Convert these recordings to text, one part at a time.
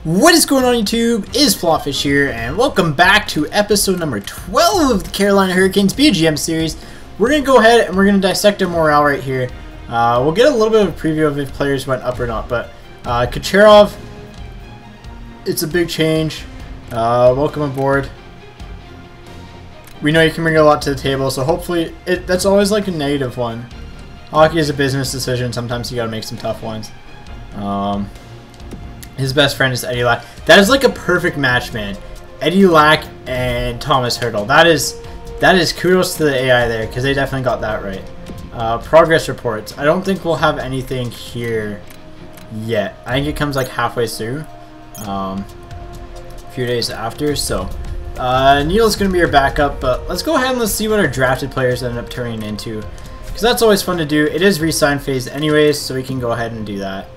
What is going on YouTube? It is FlopFish here, and welcome back to episode number 12 of the Carolina Hurricanes BGM series. We're going to go ahead and we're going to dissect their morale right here. We'll get a little bit of a preview of if players went up or not, but Kucherov, it's a big change. Welcome aboard. We know you can bring a lot to the table, so hopefully that's always like a negative one. Hockey is a business decision. Sometimes you got to make some tough ones. His best friend is Eddie Lack. That is like a perfect match, man. Eddie Lack and Thomas Hertl. That is kudos to the AI there, because they definitely got that right. Progress reports. I don't think we'll have anything here yet. I think it comes like halfway through. A few days after. So Neil's going to be our backup, but let's go ahead and let's see what our drafted players end up turning into, because that's always fun to do. It is re-sign phase anyways, so we can go ahead and do that.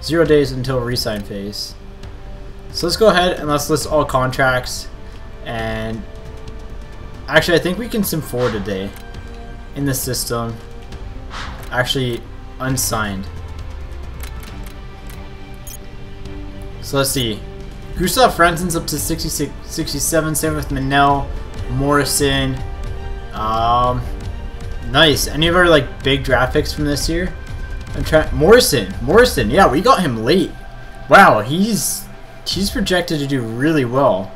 0 days until re-sign phase. So let's go ahead and let's list all contracts. And actually, I think we can sim forward today in the system. Actually, unsigned. So let's see. Gustav Franzen's up to 66, 67. Same with Manel, Morrison. Nice. Any of our like big draft picks from this year? I'm trying. Morrison. Yeah, we got him late. Wow, he's projected to do really well.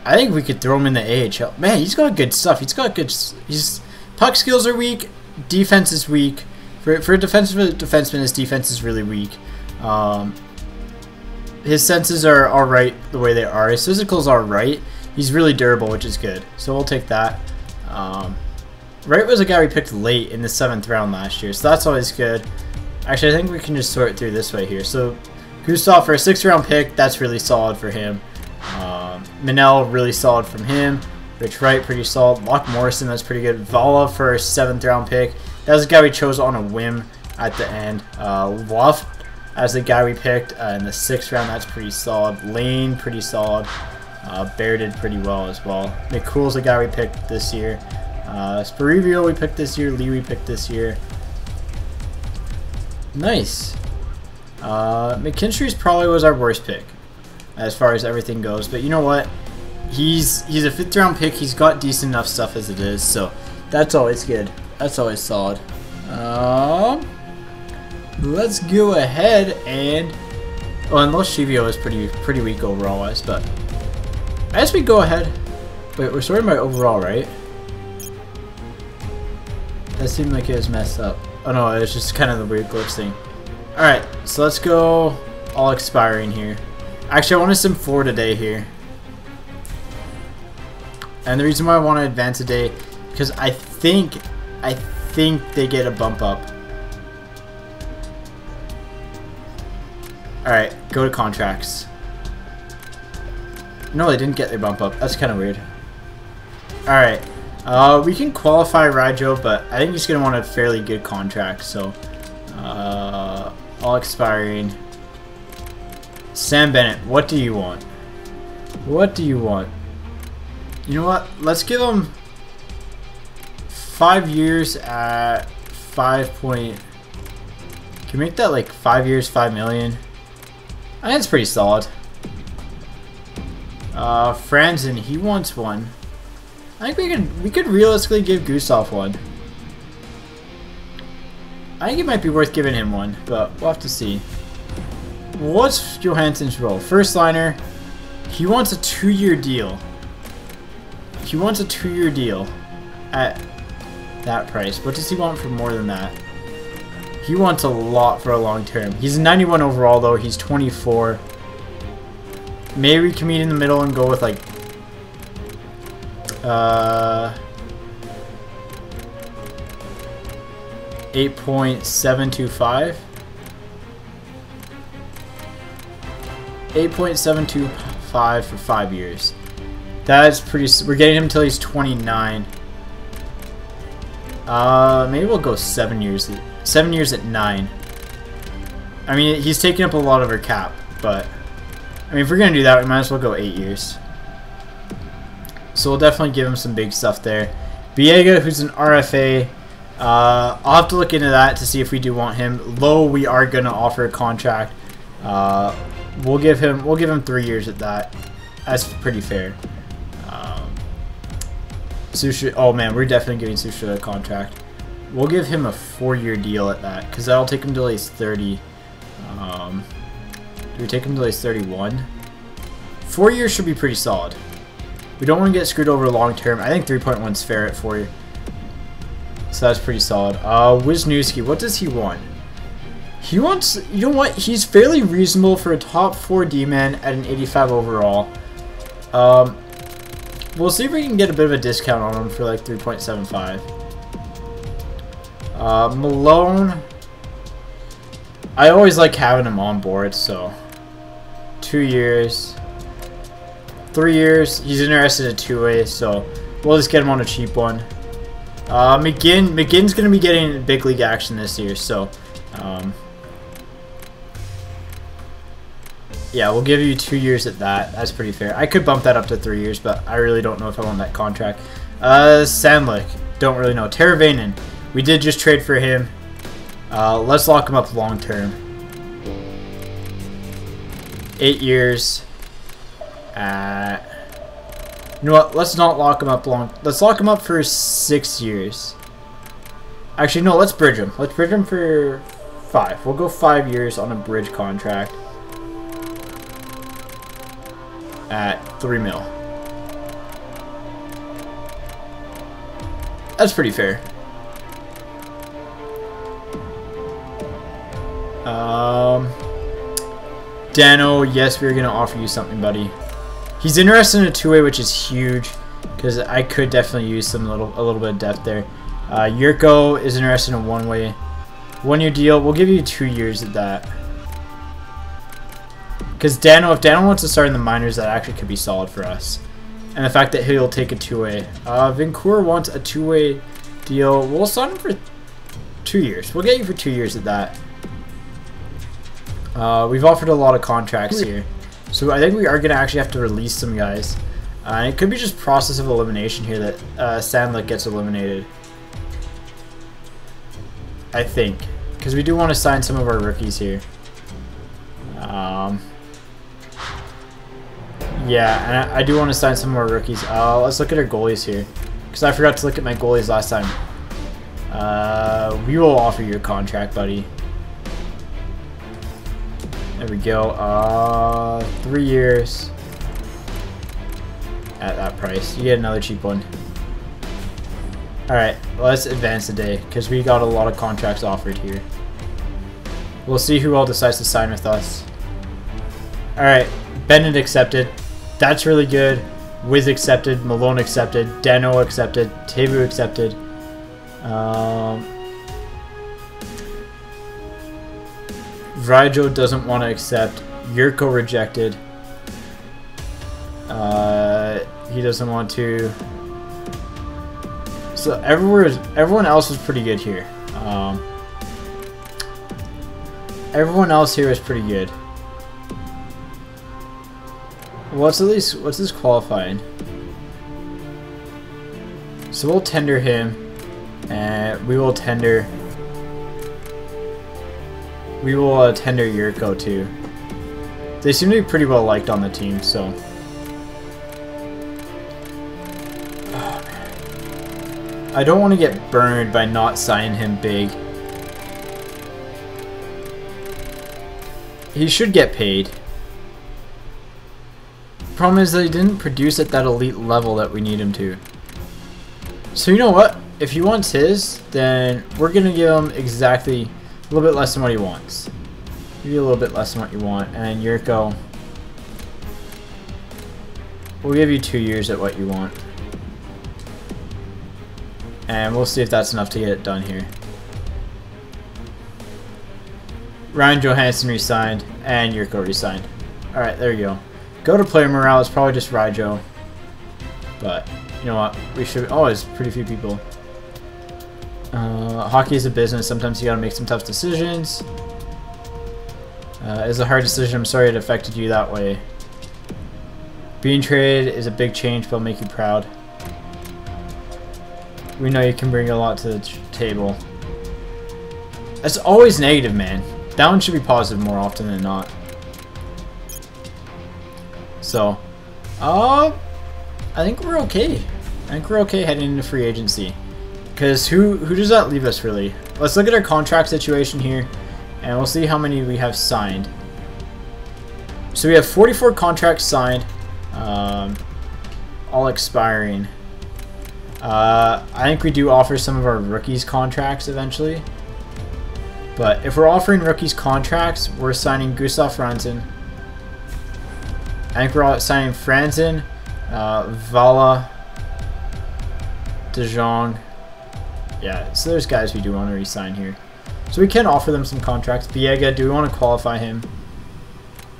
I think we could throw him in the AHL. Man, he's got good stuff. He's got good. His puck skills are weak. Defense is weak. For a defensive defenseman, his defense is really weak. His senses are all right the way they are. His physical's all right. He's really durable, which is good. So we'll take that. Wright was a guy we picked late in the 7th round last year, so that's always good. Actually, I think we can just sort through this way here. So, Gustav for a 6th round pick, that's really solid for him. Manel, really solid from him. Rich Wright, pretty solid. Locke Morrison, that's pretty good. Vala for a 7th round pick. That was a guy we chose on a whim at the end. Luft as the guy we picked in the 6th round, that's pretty solid. Lane, pretty solid. Bear did pretty well as well. McCool's the guy we picked this year. Sparivio we picked this year, Lee we picked this year. Nice. McKinstry's probably was our worst pick as far as everything goes, but you know what? He's a 5th round pick. He's got decent enough stuff as it is, so that's always good. That's always solid. Let's go ahead and unless Shivio is pretty weak overall wise, but as we go ahead. Wait, we're sorting by overall, right? That seemed like it was messed up. Oh no, it was just kind of the weird glitch thing. Alright, so let's go all expiring here. Actually, I want to sim 4 today here. And the reason why I want to advance a day, because I think they get a bump up. Alright, go to contracts. No, they didn't get their bump up. That's kind of weird. Alright. We can qualify Rajo, but I think he's going to want a fairly good contract, so all expiring. Sam Bennett, what do you want? What do you want? You know what? Let's give him 5 years at 5 point. Can we make that like 5 years, 5 million? I think it's pretty solid. Franzen, he wants one. I think we could realistically give Gustav one. I think it might be worth giving him one, but we'll have to see. What's Johansson's role? First liner. He wants a 2-year deal. He wants a 2-year deal at that price. What does he want for more than that? He wants a lot for a long term. He's a 91 overall though. He's 24. Maybe we can meet in the middle and go with like 8.725. 8.725 for 5 years. That's pretty. We're getting him until he's 29. Maybe we'll go 7 years. 7 years at 9. I mean, he's taking up a lot of our cap, but I mean, if we're gonna do that, we might as well go 8 years. So we'll definitely give him some big stuff there. Biega, who's an RFA, I'll have to look into that to see if we do want him. Low, we are going to offer a contract. We'll give him 3 years at that. That's pretty fair. Susha, oh man, we're definitely giving Susha a contract. We'll give him a 4-year deal at that, because that'll take him till he's 30. Do we take him till he's 31? 4 years should be pretty solid. We don't want to get screwed over long term. I think 3.1 is fair at 4 years. So that's pretty solid. Wisniewski, what does he want? He wants, you know what? He's fairly reasonable for a top 4 D-man at an 85 overall. We'll see if we can get a bit of a discount on him for like 3.75. Malone, I always like having him on board, so 2 years. 3 years, he's interested in 2-way, so we'll just get him on a cheap one. McGinn's going to be getting big league action this year, so yeah, we'll give you 2 years at that. That's pretty fair. I could bump that up to 3 years, but I really don't know if I want that contract. Sandlick, don't really know. Teravainen, we did just trade for him. Let's lock him up long term. 8 years. You know what? Let's not lock him up long. Let's lock him up for 6 years. Actually, no. Let's bridge him. Let's bridge him for 5. We'll go 5 years on a bridge contract at $3 million. That's pretty fair. Dano, yes, we're gonna offer you something, buddy. He's interested in a 2-way, which is huge, because I could definitely use a little bit of depth there. Yurko is interested in a 1-way. 1-year deal. We'll give you 2 years at that. Because Dano, if Dano wants to start in the minors, that actually could be solid for us. And the fact that he'll take a 2-way. Vancouver wants a 2-way deal. We'll sign him for 2 years. We'll get you for 2 years at that. We've offered a lot of contracts here. So I think we are going to actually have to release some guys. And it could be just process of elimination here that Sandlick gets eliminated. I think. Because we do want to sign some of our rookies here. Yeah, and I do want to sign some of our rookies. Let's look at our goalies here. Because I forgot to look at my goalies last time. We will offer you a contract, buddy. There we go. 3 years at that price. You get another cheap one. Alright, let's advance the day because we got a lot of contracts offered here. We'll see who all decides to sign with us. Alright, Bennett accepted. That's really good. Wiz accepted. Malone accepted. Dano accepted. Tevu accepted. Vrijo doesn't want to accept. Yurko rejected. He doesn't want to. So everyone else is pretty good here. Everyone else here is pretty good. What's this qualifying? So we'll tender him, and we will tender. We will tender Yurko too. They seem to be pretty well liked on the team, so. Oh, man. I don't want to get burned by not signing him big. He should get paid. Problem is that he didn't produce at that elite level that we need him to. So you know what? If he wants his, then we're going to give him exactly a little bit less than what he wants. Maybe a little bit less than what you want. And Yurko, we'll give you 2 years at what you want. And we'll see if that's enough to get it done here. Ryan Johansson resigned, and Yurko resigned. Alright, there you go. Go to player morale, it's probably just Ryjo. But, you know what, we should... Oh, there's pretty few people. Hockey is a business, sometimes you gotta make some tough decisions. It's a hard decision, I'm sorry it affected you that way. Being traded is a big change, but it'll make you proud. We know you can bring a lot to the table. That's always negative, man. That one should be positive more often than not. So, I think we're okay. I think we're okay heading into free agency. Because who does that leave us, really? Let's look at our contract situation here, and we'll see how many we have signed. So we have 44 contracts signed, all expiring. I think we do offer some of our rookies contracts eventually. But if we're offering rookies contracts, we're signing Gustav Franzen. I think we're signing Franzen, Vala, De Jong. Yeah, so there's guys we do want to re-sign here. So we can offer them some contracts. Biega, do we want to qualify him?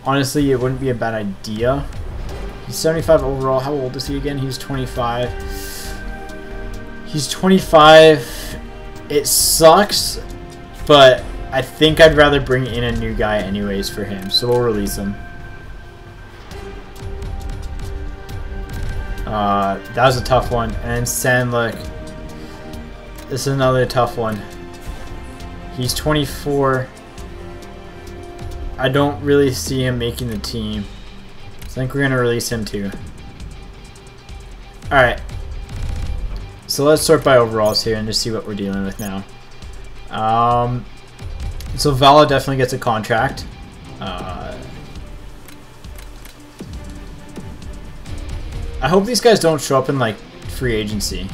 Honestly, it wouldn't be a bad idea. He's 75 overall. How old is he again? He's 25. He's 25. It sucks, but I think I'd rather bring in a new guy anyways for him. So we'll release him. That was a tough one. And Sandlick. This is another tough one. He's 24. I don't really see him making the team. So I think we're going to release him too. Alright. So let's sort by overalls here and just see what we're dealing with now. So Vala definitely gets a contract. I hope these guys don't show up in like free agency.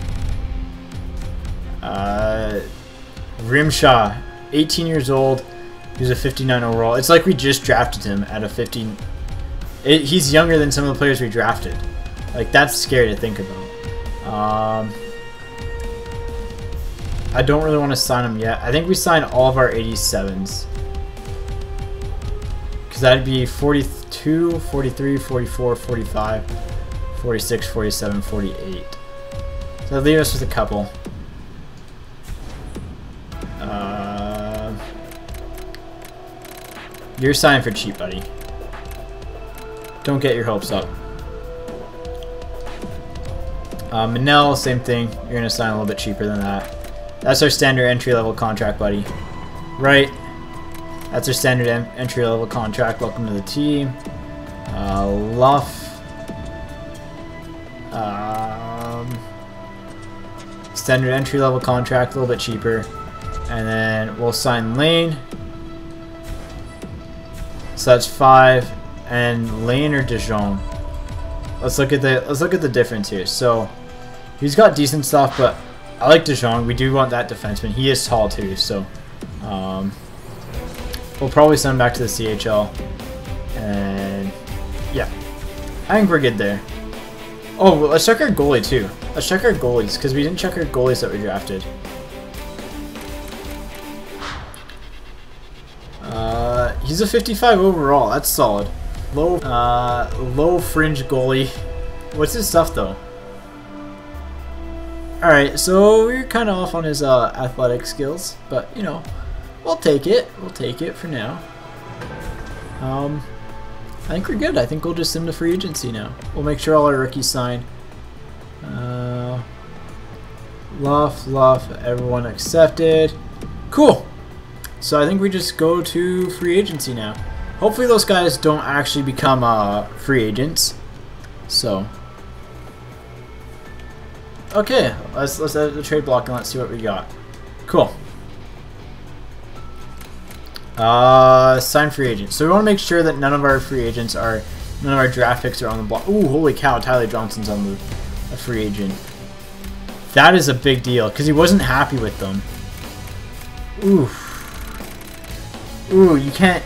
Rimshaw, 18 years old. He's a 59 overall. It's like we just drafted him at a 15. He's younger than some of the players we drafted. Like, that's scary to think about. I don't really want to sign him yet. I think we sign all of our 87s. Because that'd be 42, 43, 44, 45, 46, 47, 48. So that'll leave us with a couple. You're signing for cheap, buddy. Don't get your hopes up. Manel, same thing. You're going to sign a little bit cheaper than that. That's our standard entry-level contract, buddy. Right. That's our standard entry-level contract. Welcome to the team. Luff. Standard entry-level contract, a little bit cheaper. And then we'll sign Lane. So that's 5, and Lane or De Jong. Let's look at the difference here. So he's got decent stuff, but I like De Jong. We do want that defenseman. He is tall too, so we'll probably send him back to the CHL. And yeah, I think we're good there. Oh, well, let's check our goalie too. Let's check our goalies because we didn't check our goalies that we drafted. He's a 55 overall. That's solid. Low fringe goalie. What's his stuff though? All right, so we're kind of off on his athletic skills, but you know, we'll take it. We'll take it for now. I think we're good. I think we'll just send him to free agency now. We'll make sure all our rookies sign. Luff, everyone accepted. Cool. So I think we just go to free agency now. Hopefully those guys don't actually become free agents. So okay, let's edit the trade block and let's see what we got. Cool. Sign free agents. So we want to make sure that none of our draft picks are on the block. Ooh, holy cow! Tyler Johnson's on a free agent. That is a big deal because he wasn't happy with them. Oof. Ooh, you can't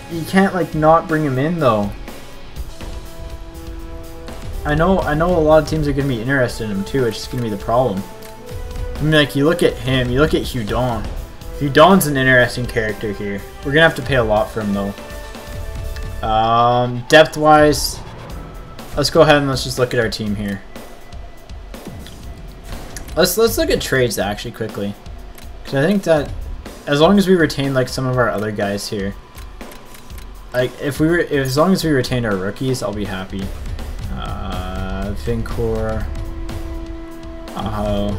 like not bring him in though. I know a lot of teams are gonna be interested in him too. It's just gonna be the problem. I mean, like you look at him, you look at Hudon. Hudon's an interesting character here. We're gonna have to pay a lot for him though. Depth wise, let's go ahead and let's just look at our team here. Let's look at trades actually quickly, because I think that as long as we retain like some of our other guys here, like as long as we retained our rookies, I'll be happy. Vincor, Aho.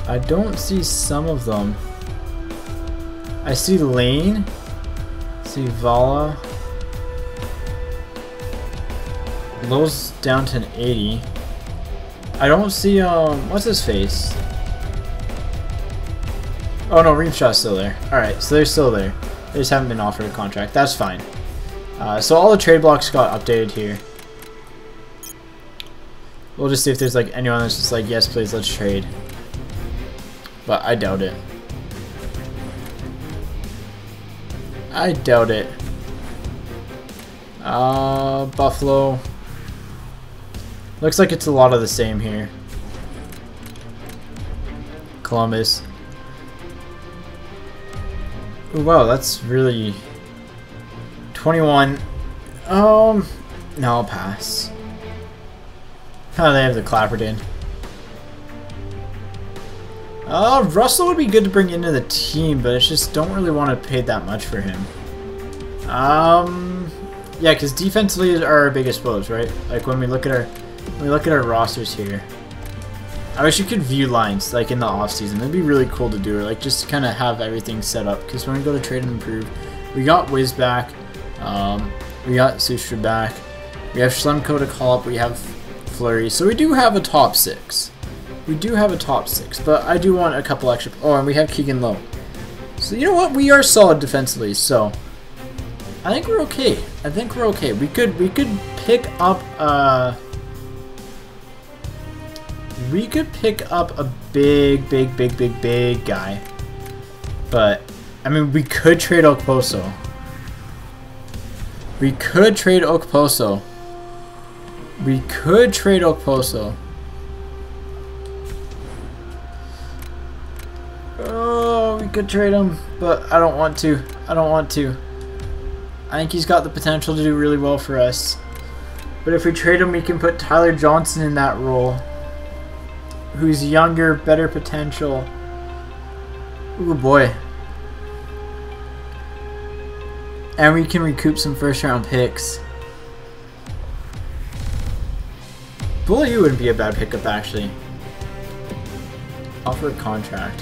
I don't see some of them. I see Lane, see Vala. Low's down to an 80. I don't see, what's his face? Oh no, Reemshaw's still there. Alright, so they're still there. They just haven't been offered a contract. That's fine. So all the trade blocks got updated here. We'll just see if there's like anyone that's just like, yes please, let's trade. But I doubt it. I doubt it. Buffalo. Looks like it's a lot of the same here. Columbus. Ooh, wow, that's really 21. No, I'll pass. Oh, they have the Clapperton. Russell would be good to bring into the team, but I just don't really want to pay that much for him. Yeah, because defensively are our biggest woes, right? Like when we look at our rosters here. I wish you could view lines like in the off season. That'd be really cool to do, or like just kind of have everything set up. Because when we go to trade and improve, we got Wiz back, we got Sustra back, we have Schlemko to call up, we have Fleury, so we do have a top 6. We do have a top 6, but I do want a couple extra. Oh, and we have Keegan Lowe. So you know what? We are solid defensively. So I think we're okay. I think we're okay. We could pick up a big guy. But I mean, we could trade Okposo. We could trade Okposo. We could trade Okposo. Oh, we could trade him, but I don't want to. I don't want to. I think he's got the potential to do really well for us. But if we trade him, we can put Tyler Johnson in that role. Who's younger, better potential. Ooh, boy. And we can recoup some first-round picks. Bully wouldn't be a bad pickup, actually. Offer a contract.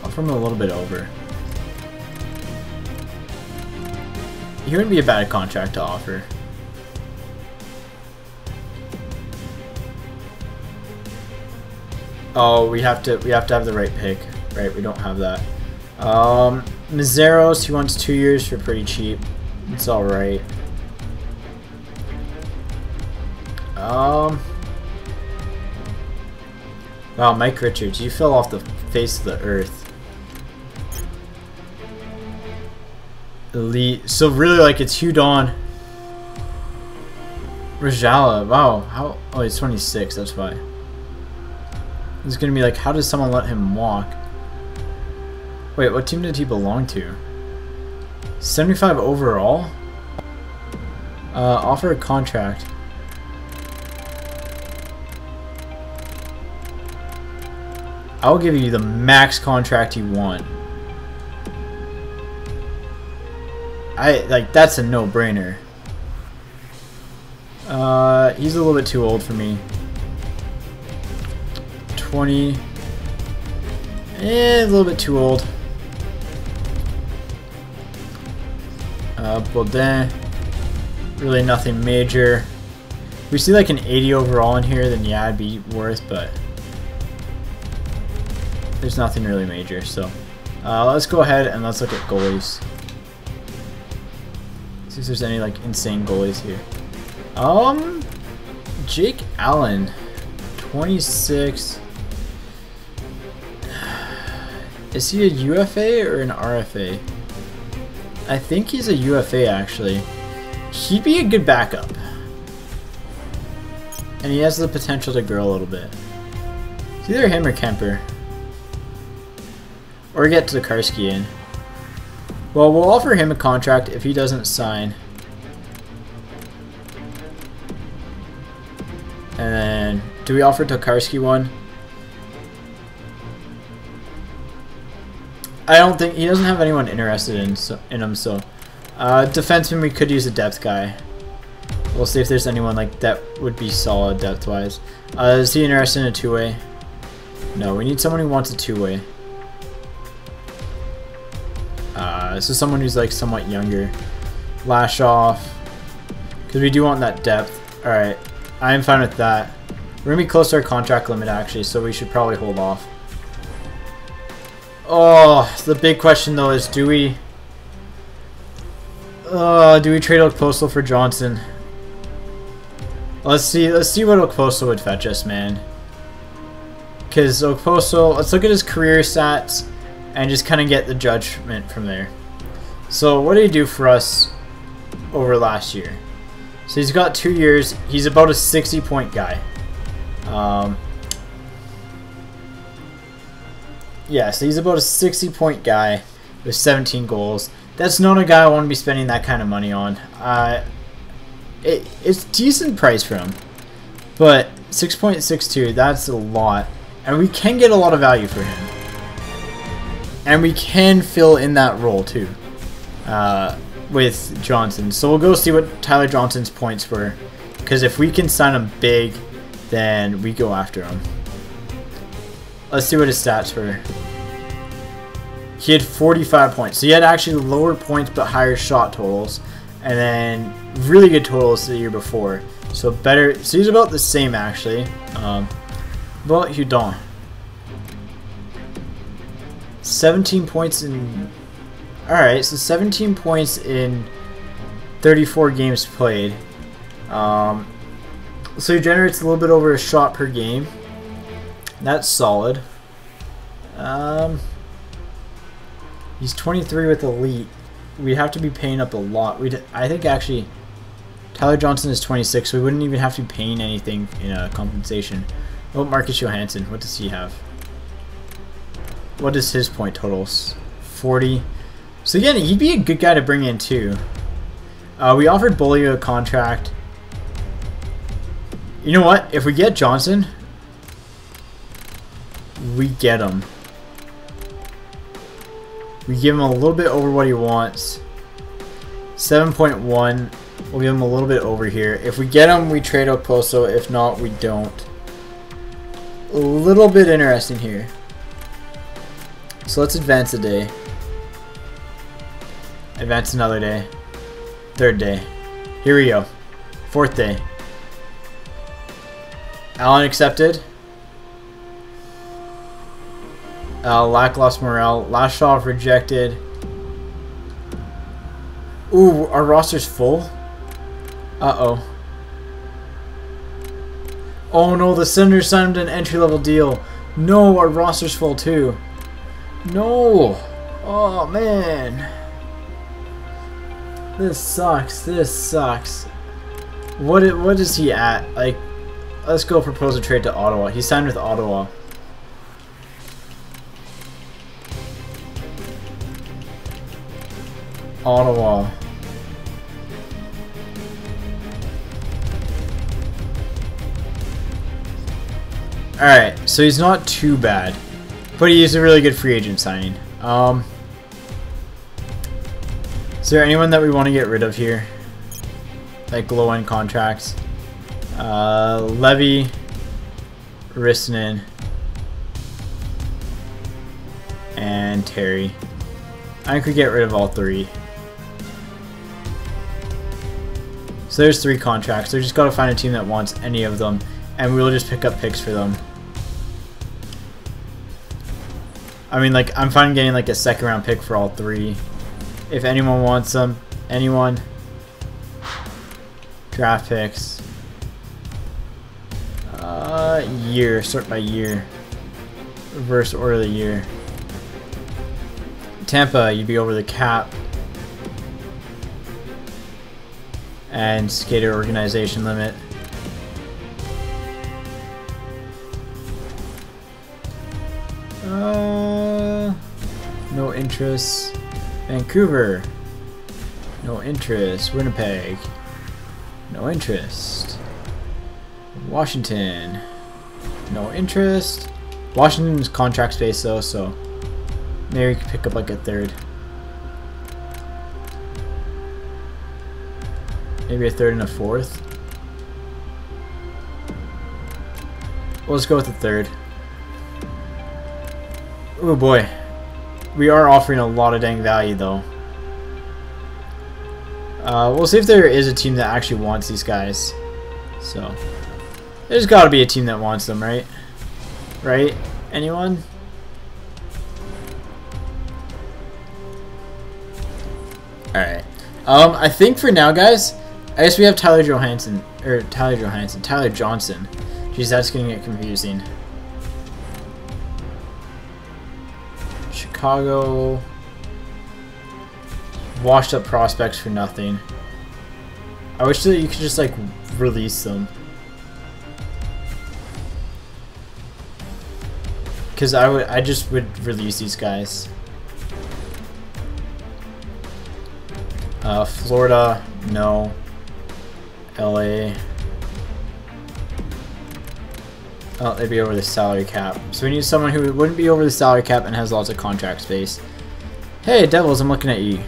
Offer him a little bit over. He wouldn't be a bad contract to offer. Oh, we have to have the right pick. Right, we don't have that. Mizeros, he wants 2 years for pretty cheap. It's alright. Wow, Mike Richards, you fell off the face of the earth. Elite. So really, like, it's Hudon. Rajala, wow, how? Oh, he's 26, that's why. It's gonna be like, how does someone let him walk? Wait, what team did he belong to? 75 overall? Offer a contract. I'll give you the max contract you want. Like, that's a no-brainer. He's a little bit too old for me. 20. A little bit too old. Baudin. Really nothing major. If we see like an 80 overall in here, then yeah, it'd be worth, but there's nothing really major. So let's go ahead and let's look at goalies. See if there's any like insane goalies here. Jake Allen, 26. Is he a UFA or an RFA? I think he's a UFA actually. He'd be a good backup. And he has the potential to grow a little bit. It's either him or Kemper. Or get Tokarski in. Well, we'll offer him a contract if he doesn't sign. And then, do we offer Tokarski one? I don't think he doesn't have anyone interested in him. So, defenseman, we could use a depth guy. We'll see if there's anyone like that would be solid depth-wise. Is he interested in a two-way? No, we need someone who wants a two-way. So someone who's like somewhat younger. Lash off. Because we do want that depth. Alright. I'm fine with that. We're going to be close to our contract limit actually, so we should probably hold off. Oh, the big question though is do we trade Okposo for Johnson? Let's see what Okposo would fetch us, man. Because Okposo, let's look at his career stats and just kind of get the judgment from there. So what did he do for us over last year? So he's got 2 years. He's about a 60-point guy. Yeah, so he's about a 60-point guy with 17 goals. That's not a guy I want to be spending that kind of money on. It's a decent price for him, but 6.62, that's a lot. And we can get a lot of value for him. And we can fill in that role too with Johnson. So we'll go see what Tyler Johnson's points were. Because if we can sign him big, then we go after him. Let's see what his stats were. He had 45 points. So he had actually lower points but higher shot totals. And then really good totals the year before. So better. So he's about the same actually. Well, Hudon. 17 points in... Alright, so 17 points in 34 games played. So he generates a little bit over a shot per game. That's solid. He's 23 with Elite. We'd have to be paying up a lot. I think actually Tyler Johnson is 26, so we wouldn't even have to be paying anything in compensation. Oh, Marcus Johansson, what does he have? What is his point totals? 40. So again, he'd be a good guy to bring in too. We offered Bolio a contract. You know what? If we get Johnson, we get him. We give him a little bit over what he wants. 7.1. We'll give him a little bit over here. If we get him, we trade Okposo. If not, we don't. A little bit interesting here. So let's advance a day. Advance another day. Third day. Here we go. Fourth day. Allen accepted. Lacklost morale. Lashov rejected. Ooh, our roster's full? Uh-oh. Oh no, the Senators signed an entry-level deal. No, our roster's full too. No! Oh man. This sucks. This sucks. What is he at? Like, let's go propose a trade to Ottawa. He signed with Ottawa. Ottawa. Alright, so he's not too bad. But he is a really good free agent signing. Is there anyone that we want to get rid of here? Like low-end contracts? Levy, Rissanen, and Terry. I could get rid of all three. So there's 3 contracts. So we just got to find a team that wants any of them, and we'll just pick up picks for them. I mean, like, I'm fine getting like a 2nd round pick for all 3. If anyone wants them, anyone. Draft picks. Year, sort by year. Reverse order of the year. Tampa, you'd be over the cap. And skater organization limit. No interest. Vancouver. No interest. Winnipeg. No interest. Washington. No interest. Washington's contract space though, so maybe we could pick up like a 3rd. Maybe a 3rd and a 4th. Well, let's go with the 3rd. Oh boy. We are offering a lot of dang value though. We'll see if there is a team that actually wants these guys. So, there's got to be a team that wants them, right? Right? Anyone? Alright. I think for now, guys, I guess we have Tyler Johansson. Tyler Johnson. Jeez, that's going to get confusing. Chicago. Washed up prospects for nothing. I wish that you could just like release them. Because I just would release these guys. Florida, no. LA. Oh, they'd be over the salary cap. So we need someone who wouldn't be over the salary cap and has lots of contract space. Hey, Devils, I'm looking at you.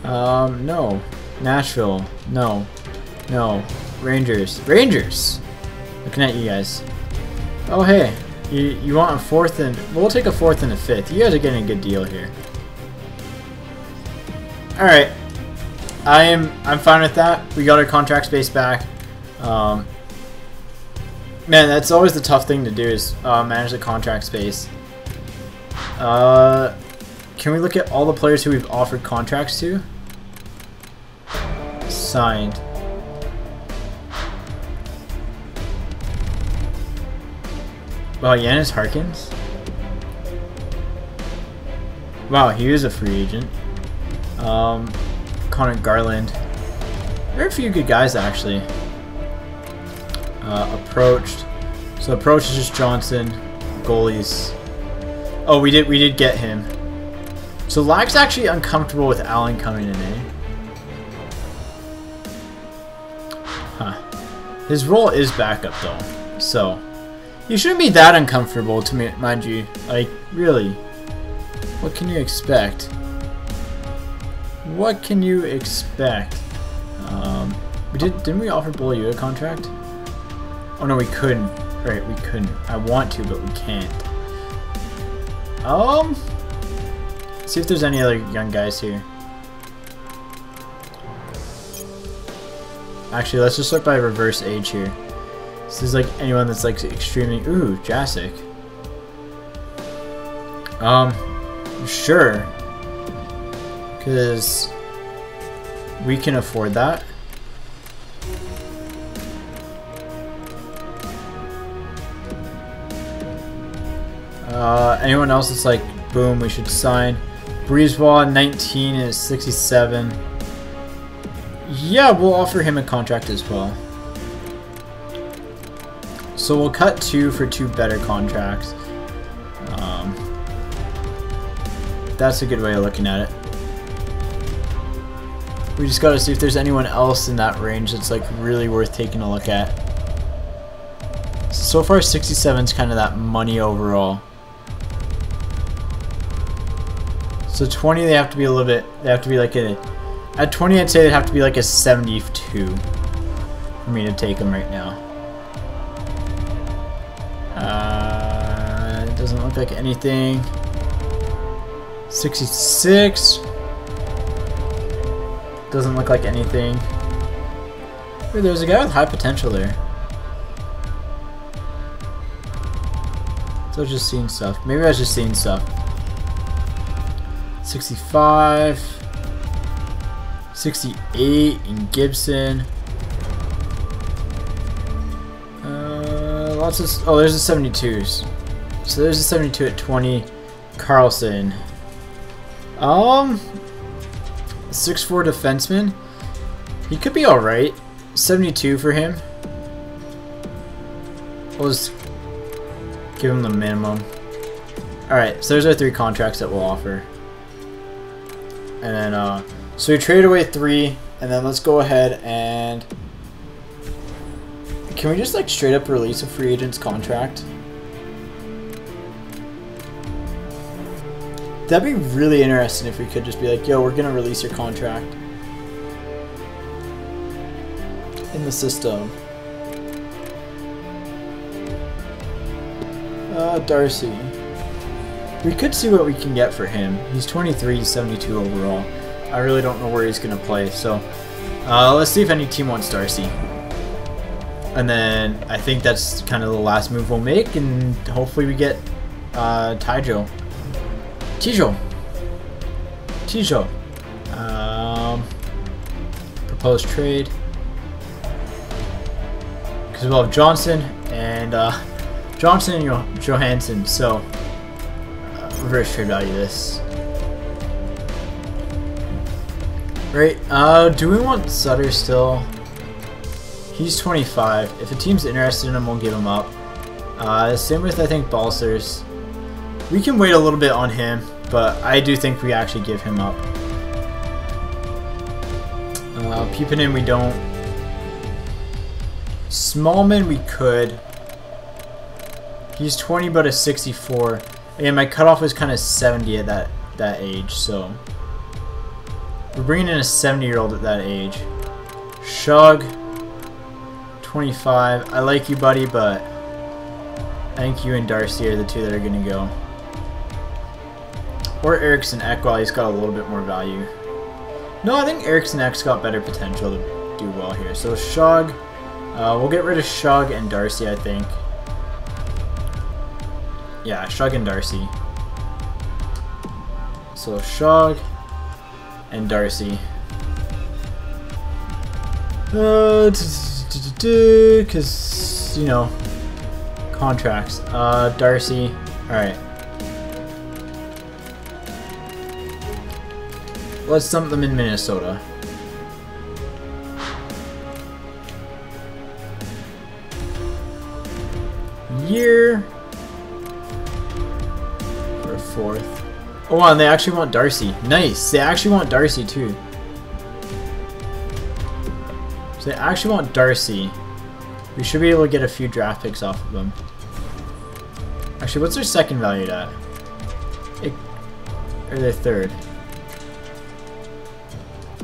No. Nashville, no. No. Rangers. Rangers! Looking at you guys. Oh, hey. You want a fourth and... We'll take a fourth and a fifth. You guys are getting a good deal here. Alright. I'm fine with that. We got our contract space back. Man, that's always the tough thing to do is manage the contract space. Can we look at all the players who we've offered contracts to? Signed. Wow, Giannis Harkins? Wow, he is a free agent. Connor Garland. There are a few good guys actually. Approached. So approach is just Johnson. Goalies. Oh, we did get him. So Lack's actually uncomfortable with Allen coming in, eh? Huh. His role is backup though, so you shouldn't be that uncomfortable to me, mind you. Like, really? What can you expect? What can you expect? Didn't we offer Beaulieu a contract? Oh no, we couldn't. Right, we couldn't. I want to, but we can't. Let's see if there's any other young guys here. Actually, let's just look by reverse age here. This is like anyone that's like extremely... Ooh, Jasic. Sure. Because we can afford that. Anyone else that's like, boom, we should sign. Breezewall, 19 is 67. Yeah, we'll offer him a contract as well. So we'll cut 2 for 2 better contracts. That's a good way of looking at it. We just gotta see if there's anyone else in that range that's like really worth taking a look at. So far 67's kind of that money overall. So 20 they have to be a little bit, they have to be like a, at 20 I'd say they'd have to be like a 72 for me to take them right now. It doesn't look like anything. 66 doesn't look like anything. Ooh, there's a guy with high potential there. So I was just seeing stuff. Maybe I was just seeing stuff. 65, 68 in Gibson. Lots of, oh, there's the 72s. So there's a 72 at 20. Carlson. 6'4" defenseman. He could be alright. 72 for him. We'll just give him the minimum. Alright, so there's our 3 contracts that we'll offer. And then, so we traded away 3, and then let's go ahead and... Can we just like straight up release a free agent's contract? That'd be really interesting if we could just be like, yo, we're gonna release your contract in the system. Darcy. We could see what we can get for him. He's 23, 72 overall. I really don't know where he's going to play. So let's see if any team wants Darcy. And then I think that's kind of the last move we'll make, and hopefully we get Tijo. Proposed trade. Because we'll have Johnson and Johansson, so reverse trade value this. Right, do we want Sutter still? He's 25. If a team's interested in him, we'll give him up. Same with, I think, Balsers. We can wait a little bit on him, but I do think we actually give him up. Peeping we don't. Smallman we could. He's 20 but a 64. Again, my cutoff was kind of 70 at that age, so we're bringing in a 70-year-old at that age. Shug, 25. I like you, buddy, but I think you and Darcy are the two that are going to go. Or Eriksson Ek, while he's got a little bit more value. No, I think Eriksson Ek's got better potential to do well here. So Shug, we'll get rid of Shug and Darcy, I think. Yeah, Shug and Darcy. So Shug and Darcy. Because, you know, contracts. Darcy. Alright. Let's dump them in Minnesota. Year for a 4th. Oh wow, and they actually want Darcy. Nice. They actually want Darcy too. So they actually want Darcy. We should be able to get a few draft picks off of them. Actually, what's their second valued at? Or their third?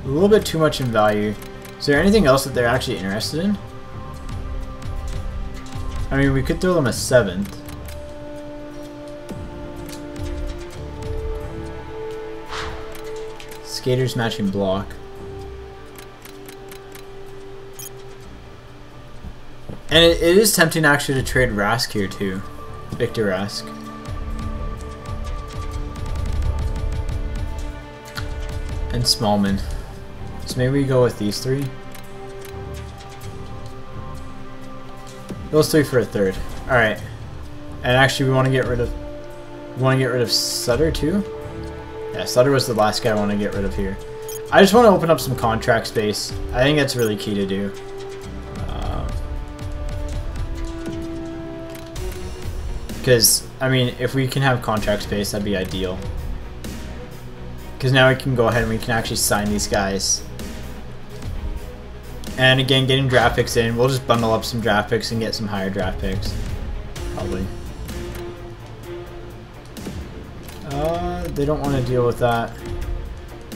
A little bit too much in value. Is there anything else that they're actually interested in? I mean, we could throw them a 7th. Skaters matching block. And it is tempting actually to trade Rask here too. Victor Rask. And Smallman. So maybe we go with these 3. Those 3 for a 3rd. Alright. And actually we want to get rid of Sutter too? Yeah, Sutter was the last guy I want to get rid of here. I just want to open up some contract space. I think that's really key to do. Because, I mean, if we can have contract space, that'd be ideal. Because now we can go ahead and we can actually sign these guys. And again, getting draft picks in, we'll just bundle up some draft picks and get some higher draft picks. Probably. They don't want to deal with that.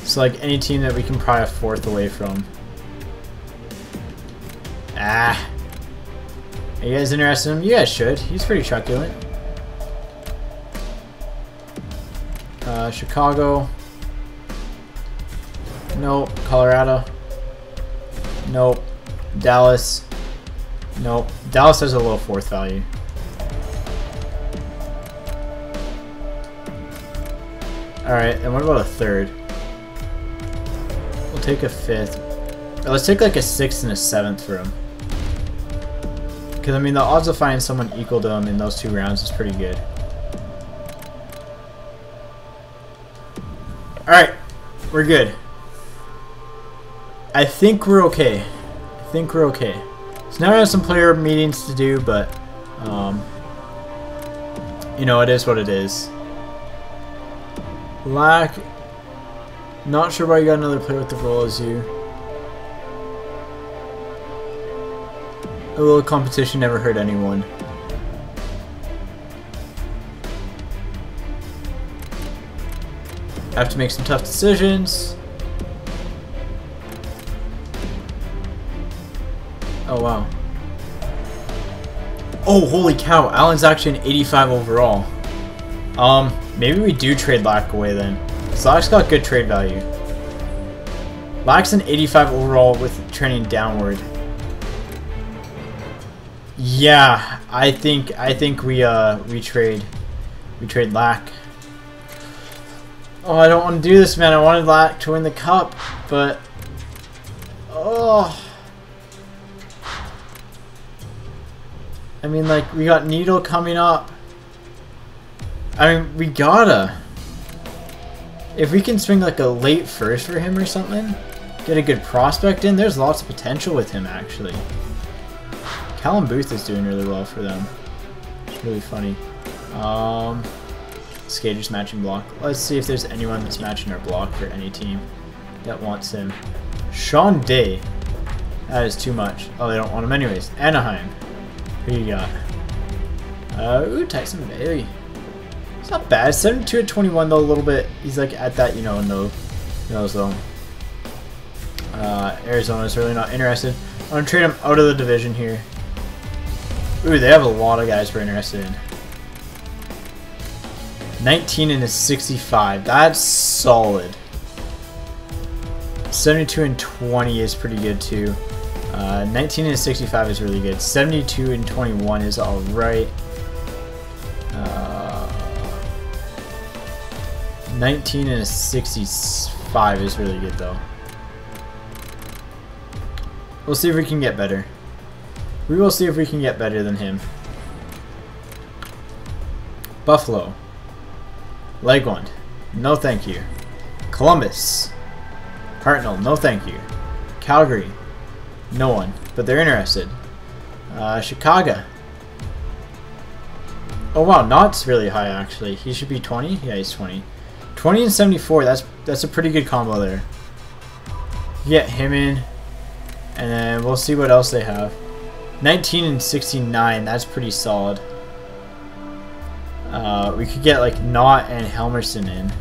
So like any team that we can pry a 4th away from. Ah. Are you guys interested in him? You guys should. He's pretty truculent. Chicago. Nope. Colorado. Nope. Dallas. Nope. Dallas has a low 4th value. Alright, and what about a 3rd? We'll take a 5th. Let's take like a 6th and a 7th for him. Because, I mean, the odds of finding someone equal to him in those 2 rounds is pretty good. Alright, we're good. I think we're okay. So now we have some player meetings to do, but, you know, it is what it is. Lack. Not sure why you got another player with the role as you. A little competition never hurt anyone. Have to make some tough decisions. Oh wow. Oh holy cow, Allen's actually an 85 overall. Maybe we do trade Lack away then. Slack's got good trade value. Lack's an 85 overall with trending downward. Yeah, I think we trade Lack. Oh, I don't want to do this, man. I wanted Lack to win the cup, but oh. I mean, like, we got Needle coming up. I mean, we gotta. If we can swing like a late first for him or something, get a good prospect in, there's lots of potential with him, actually. Callum Booth is doing really well for them. It's really funny. Skaters matching block. Let's see if there's anyone that's matching our block for any team that wants him. Sean Day. That is too much. Oh, they don't want him anyways. Anaheim. Who you got? Ooh, Tyson Bailey. It's not bad. 72 at 21 though, a little bit. He's like at that, you know, no zone. Arizona's really not interested. I'm gonna trade him out of the division here. Ooh, they have a lot of guys we're interested in. 19 and a 65. That's solid. 72 and 20 is pretty good too. 19 and 65 is really good. 72 and 21 is alright. 19 and a 65 is really good though. We'll see if we can get better. We will see if we can get better than him. Buffalo. Legwand. No thank you. Columbus. Hartnell. No thank you. Calgary. No one. But they're interested. Chicago. Oh wow, Knott's really high actually. He should be 20? Yeah, he's 20. 20 and 74, that's a pretty good combo there. Get him in, and then we'll see what else they have. 19 and 69, that's pretty solid. We could get like Knott and Helmerson in.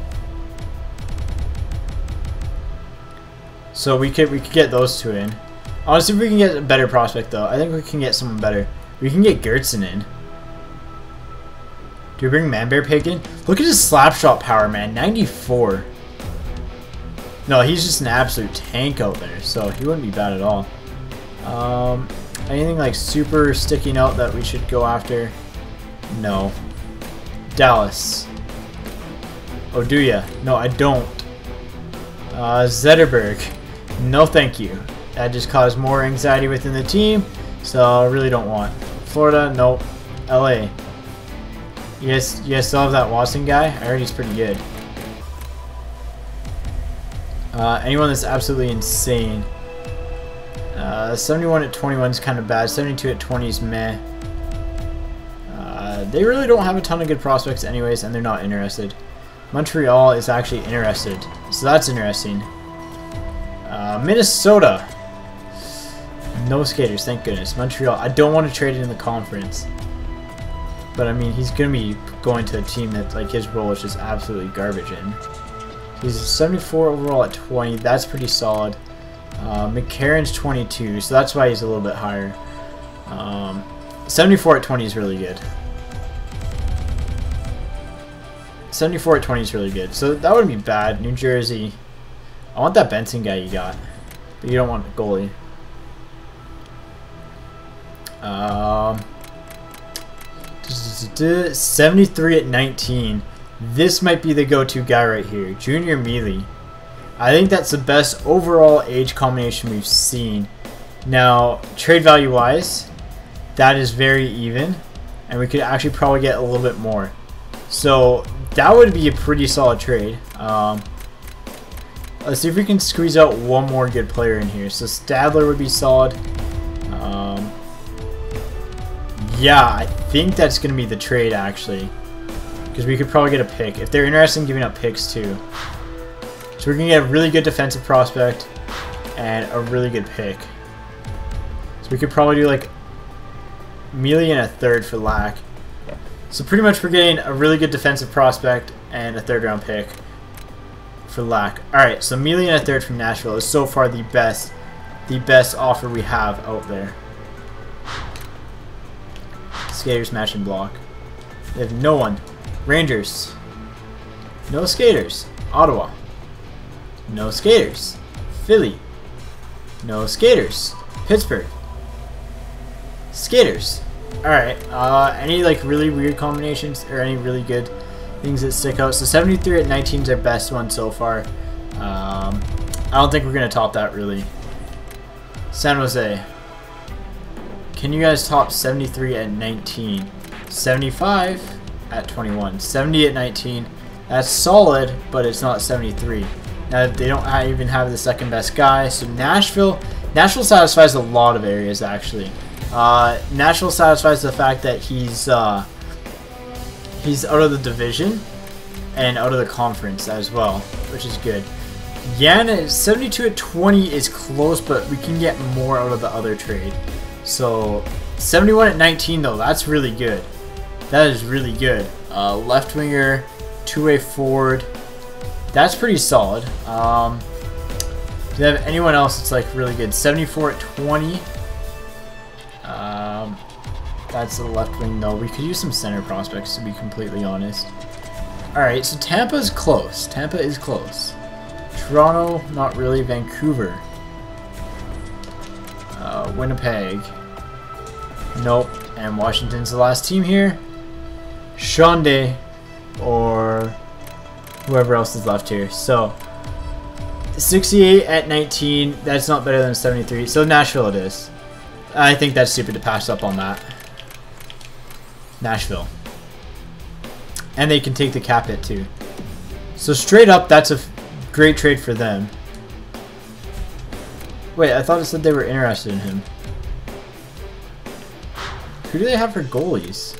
So we could get those two in. Honestly, if we can get a better prospect though, I think we can get someone better. We can get Gertzen in. Do we bring Manbear Pig in? Look at his slap shot power, man. 94. No, he's just an absolute tank out there, so he wouldn't be bad at all. Anything like super sticking out that we should go after? No. Dallas. Oh, do ya? No, I don't. Zetterberg. No, thank you. That just caused more anxiety within the team, so I really don't want. Florida, nope. LA. You guys still have that Watson guy? I heard he's pretty good. Anyone that's absolutely insane. 71 at 21 is kind of bad. 72 at 20 is meh. They really don't have a ton of good prospects anyways, and they're not interested. Montreal is actually interested, so that's interesting. Minnesota. No skaters, thank goodness. Montreal, I don't want to trade it in the conference. But I mean, he's going to be going to a team that, like, his role is just absolutely garbage in. He's 74 overall at 20. That's pretty solid. McCarron's 22, so that's why he's a little bit higher. 74 at 20 is really good. 74 at 20 is really good. So that wouldn't be bad. New Jersey. I want that Benson guy you got. But you don't want a goalie. 73 at 19. This might be the go-to guy right here. Junior Mealy. I think that's the best overall age combination we've seen. Now, trade value wise, that is very even. And we could actually probably get a little bit more. So, that would be a pretty solid trade. Let's see if we can squeeze out one more good player in here. So, Stadler would be solid. Yeah, I think that's going to be the trade, actually. Because we could probably get a pick. If they're interested in giving up picks, too. So we're going to get a really good defensive prospect and a really good pick. So we could probably do, like, Mealy and a third for Lack. So pretty much we're getting a really good defensive prospect and a third-round pick for Lack. Alright, so Mealy and a third from Nashville is so far the best offer we have out there. Skaters match and block. They have no one. Rangers. No skaters. Ottawa. No skaters. Philly. No skaters. Pittsburgh. Skaters. Alright, any like really weird combinations or any really good things that stick out? So 73 at 19 is our best one so far. I don't think we're going to top that really. San Jose. Can you guys top 73 at 19? 75 at 21. 70 at 19. That's solid, but it's not 73. Now they don't even have the second best guy. So Nashville satisfies a lot of areas actually. Nashville satisfies the fact that he's out of the division and out of the conference as well, which is good. Yan 72 at 20 is close, but we can get more out of the other trade. So 71 at 19 though, that's really good. That is really good. Left winger, two-way forward. That's pretty solid. Do they have anyone else that's like really good? 74 at 20. That's the left wing though. We could use some center prospects to be completely honest. Alright, so Tampa is close. Tampa is close. Toronto, not really. Vancouver. Winnipeg. Nope. And Washington's the last team here. Shonday or whoever else is left here. So 68 at 19. That's not better than 73. So Nashville it is. I think that's stupid to pass up on that. Nashville. And they can take the cap hit too. So straight up, that's a great trade for them. Wait, I thought it said they were interested in him. Who do they have for goalies?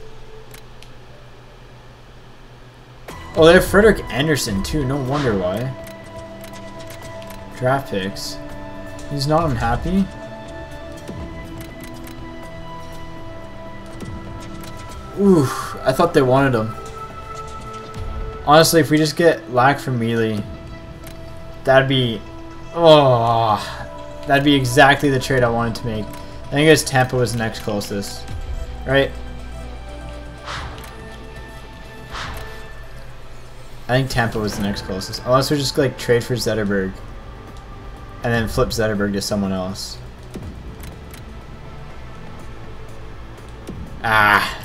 Oh, they have Frederick Anderson too. No wonder why. Draft picks. He's not unhappy. Ooh, I thought they wanted him. Honestly, if we just get Lack from Mealy, that'd be... Oh, that'd be exactly the trade I wanted to make. I think it's Tampa was the next closest. Right? I think Tampa was the next closest. Unless we just like trade for Zetterberg. And then flip Zetterberg to someone else. Ah.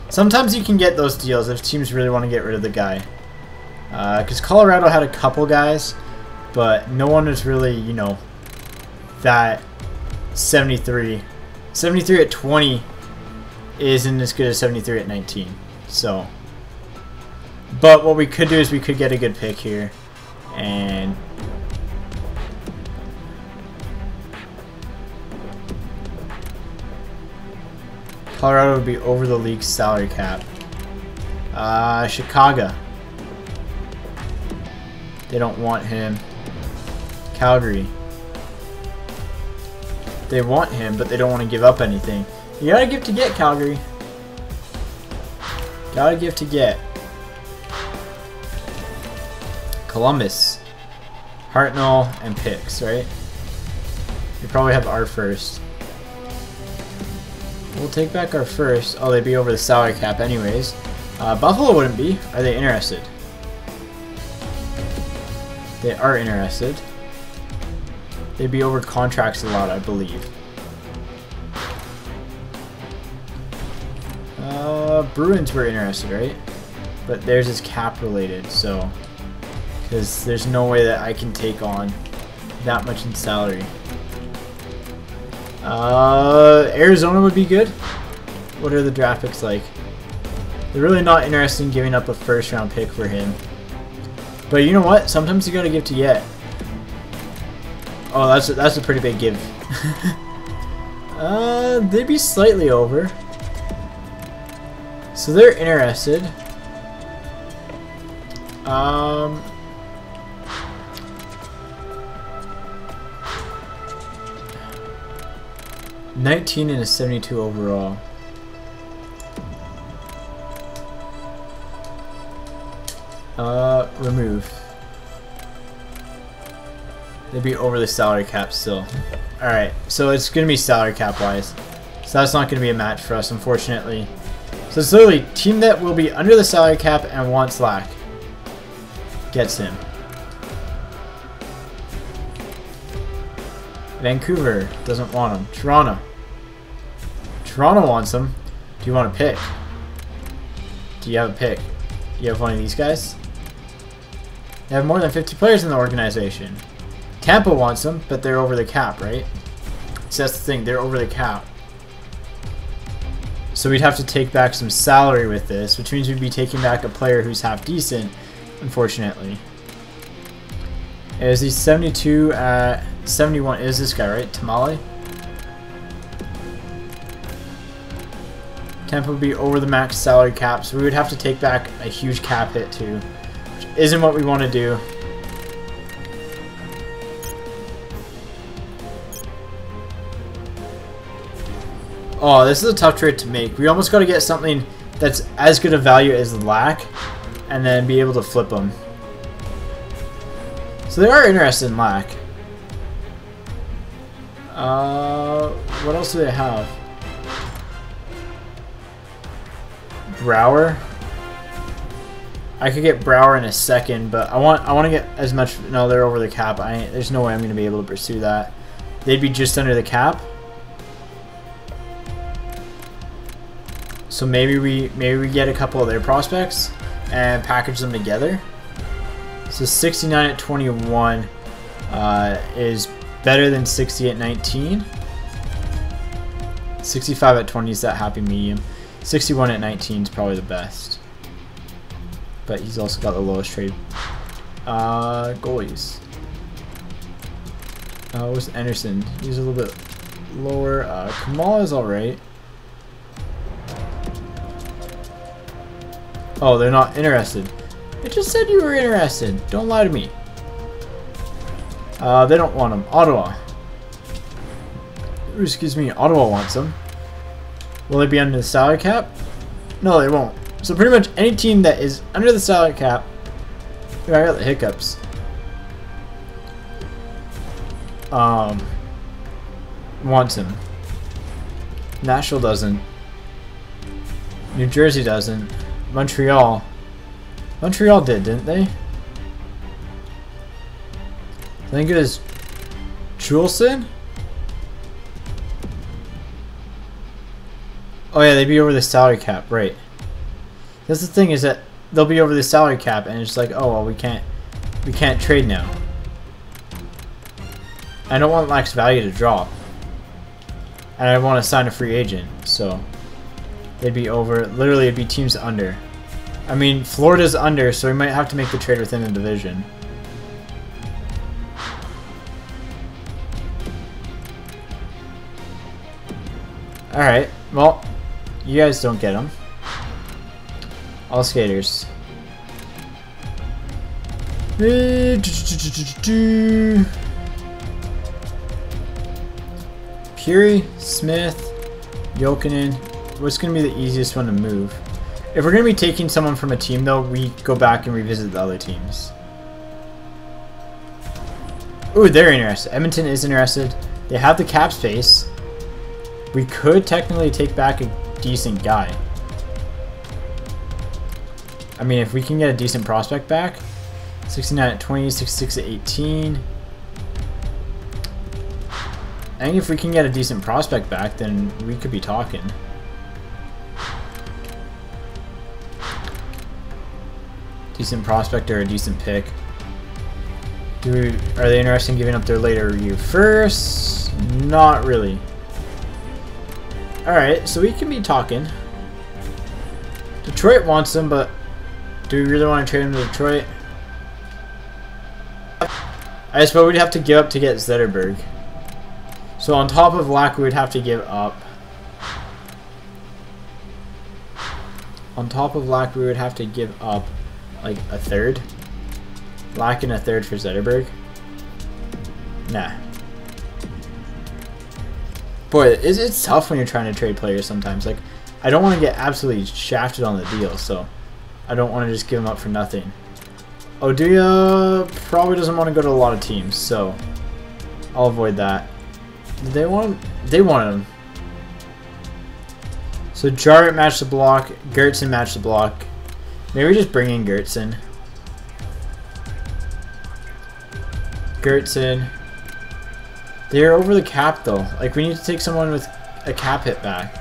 Sometimes you can get those deals if teams really want to get rid of the guy. Because Colorado had a couple guys, but no one was really, you know, that 73. 73 at 20 isn't as good as 73 at 19. So, but what we could do is we could get a good pick here. And Colorado would be over the league's salary cap. Chicago. They don't want him. Calgary. They want him, but they don't want to give up anything. You gotta give to get, Calgary. Gotta give to get. Columbus. Hartnell and picks, right? They probably have our first. We'll take back our first. Oh, they'd be over the salary cap anyways. Buffalo wouldn't be. Are they interested? They are interested. They'd be over contracts a lot, I believe. Bruins were interested, right? But theirs is cap related, so... Because there's no way that I can take on that much in salary. Arizona would be good. What are the draft picks like? They're really not interested in giving up a first round pick for him. But you know what? Sometimes you gotta give to get. Oh, that's a pretty big give. They'd be slightly over. So they're interested. 19 and a 72 overall. Remove. They'd be over the salary cap still. Alright, so it's going to be salary cap wise. So that's not going to be a match for us, unfortunately. So it's literally team that will be under the salary cap and wants Lack. Gets him. Vancouver doesn't want him. Toronto. Toronto wants him. Do you want to pick? Do you have a pick? You have one of these guys? They have more than 50 players in the organization. Tampa wants him, but they're over the cap, right? So that's the thing, they're over the cap. So we'd have to take back some salary with this, which means we'd be taking back a player who's half decent, unfortunately. Is he 72 at 71? Is this guy, right? Tamale? Tampa would be over the max salary cap, so we would have to take back a huge cap hit too, which isn't what we want to do. Oh, this is a tough trade to make. We almost got to get something that's as good a value as Lack, and then be able to flip them. So they are interested in Lack. What else do they have? Brower. I could get Brower in a second, but I want to get as much. No, they're over the cap. There's no way I'm going to be able to pursue that. They'd be just under the cap. So maybe we get a couple of their prospects and package them together. So 69 at 21 is better than 60 at 19. 65 at 20 is that happy medium. 61 at 19 is probably the best. But he's also got the lowest trade. Goalies. What's Anderson? He's a little bit lower. Kamala is alright. Oh, they're not interested. I just said you were interested. Don't lie to me. They don't want him. Ottawa. Ooh, excuse me. Ottawa wants him. Will they be under the salary cap? No, they won't. So pretty much any team that is under the salary cap. Ooh, I got the hiccups. Wants him. Nashville doesn't. New Jersey doesn't. Montreal. Montreal did, didn't they? I think it is Juleson? Oh yeah, they'd be over the salary cap, right. That's the thing, is that they'll be over the salary cap and it's like, oh well, we can't trade now. I don't want Lack's value to drop. And I want to sign a free agent, so they'd be over. Literally, it'd be teams under. I mean, Florida's under, so we might have to make the trade within the division. Alright, well, you guys don't get them. All skaters. Puri, Smith, Jokinen. What's going to be the easiest one to move? If we're going to be taking someone from a team, though, we go back and revisit the other teams. Ooh, they're interested. Edmonton is interested. They have the cap space. We could technically take back a decent guy. I mean, if we can get a decent prospect back. 69 at 20, 66 at 18. I think if we can get a decent prospect back, then we could be talking. Decent prospect or a decent pick. Are they interested in giving up their later year first? Not really. Alright, so we can be talking. Detroit wants him, but do we really want to trade him to Detroit? I suppose we'd have to give up to get Zetterberg. So on top of Lack, we would have to give up. On top of Lack, we would have to give up like a third. Lack and a third for Zetterberg. Nah. Boy, it's tough when you're trying to trade players sometimes. Like, I don't want to get absolutely shafted on the deal, so I don't want to just give him up for nothing. Oduya probably doesn't want to go to a lot of teams, so I'll avoid that. They want him. So Jarrett matched the block, Gertson matched the block. Maybe we just bring in Gertson. They're over the cap though. Like we need to take someone with a cap hit back.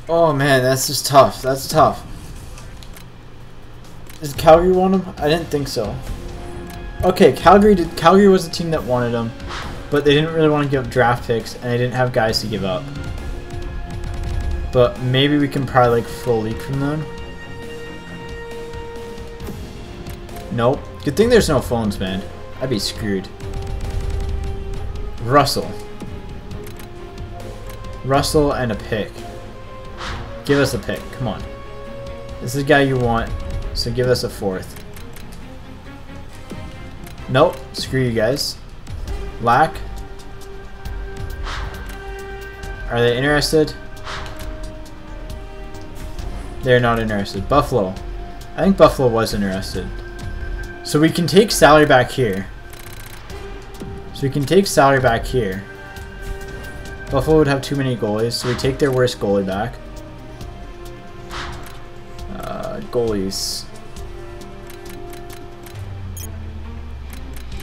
Oh man, that's just tough. That's tough. Does Calgary want him? I didn't think so. Okay, Calgary was the team that wanted him, but they didn't really want to give up draft picks, and they didn't have guys to give up. But maybe we can probably like full leak from them. Nope. Good thing there's no phones, man. I'd be screwed. Russell and a pick. Give us a pick. Come on. This is the guy you want, so give us a 4th. Nope. Screw you guys. Lack. Are they interested? They're not interested. Buffalo. I think Buffalo was interested. So we can take salary back here. Buffalo would have too many goalies, so we take their worst goalie back. Goalies.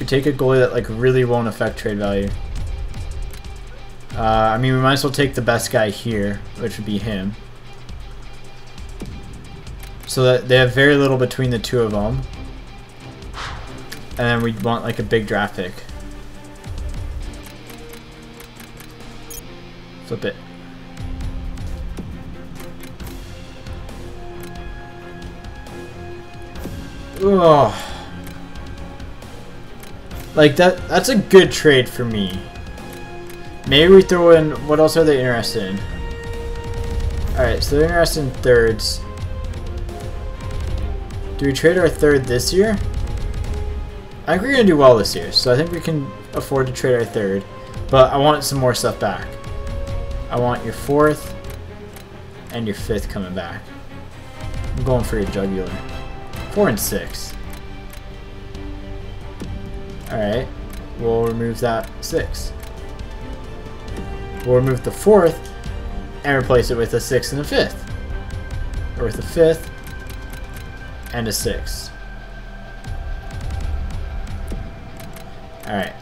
We take a goalie that like really won't affect trade value. I mean, we might as well take the best guy here, which would be him. So that they have very little between the two of them. And then we'd want like a big draft pick. Flip it. Ugh. Like that's a good trade for me. Maybe we throw in, what else are they interested in? Alright, so they're interested in thirds. Do we trade our 3rd this year? I think we're going to do well this year, so I think we can afford to trade our 3rd. But I want some more stuff back. I want your 4th and your 5th coming back. I'm going for your jugular. 4 and 6. Alright, we'll remove that 6. We'll remove the 4th and replace it with a 6th and a 5th. Or with a 5th and a 6th. Alright.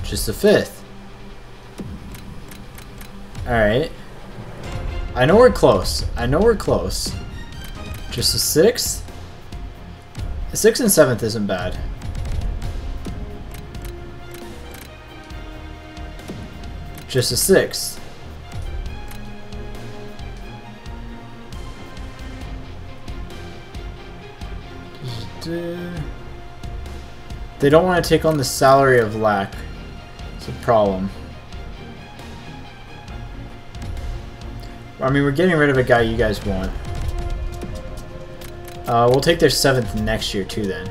Just a 5th. Alright. I know we're close. Just a 6th? A 6th and 7th isn't bad. Just a 6th. They don't want to take on the salary of Lack. It's a problem. I mean, we're getting rid of a guy you guys want. We'll take their 7th next year too then.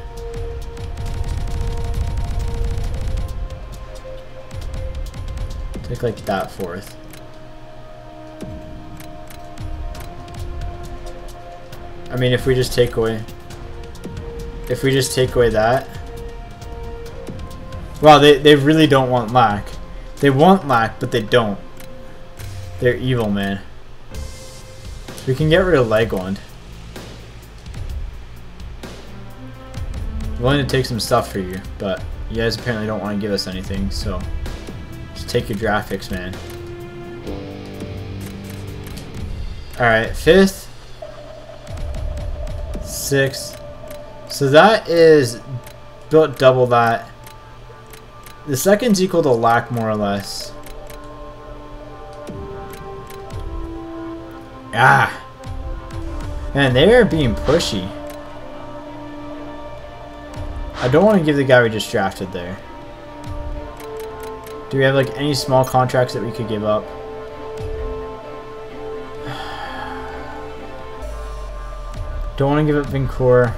Take like that 4th. I mean, if we just take away that. Wow, they really don't want Lack. They want Lack, but they don't. They're evil, man. We can get rid of Legwand. I'm willing to take some stuff for you, but you guys apparently don't want to give us anything, so just take your draft picks, man. Alright, 5th. 6th. So that is built double that. The 2nd's equal to Lack, more or less. Ah! Man, they are being pushy. I don't want to give the guy we just drafted there. Do we have like any small contracts that we could give up? Don't want to give up Vincourt.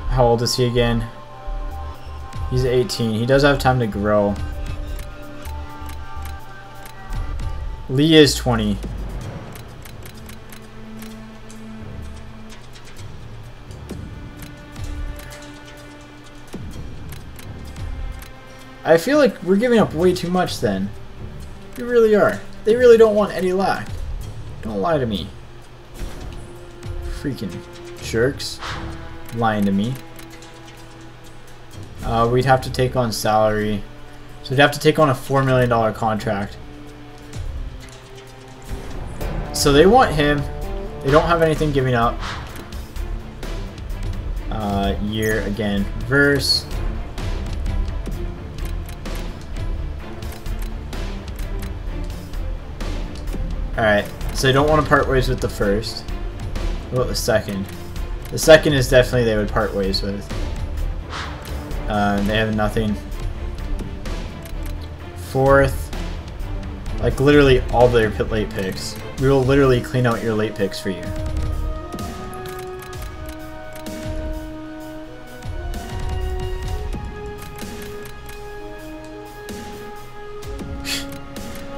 How old is he again? He's 18. He does have time to grow. Lee is 20. I feel like we're giving up way too much then. We really are. They really don't want any lack. Don't lie to me. Freaking jerks. Lying to me. We'd have to take on salary. So we'd have to take on a $4 million contract. So they want him. They don't have anything giving up. Year again. Verse. Alright, so they don't want to part ways with the first. What about the second? The second is definitely they would part ways with. They have nothing. Fourth, like literally all their late picks. We will literally clean out your late picks for you.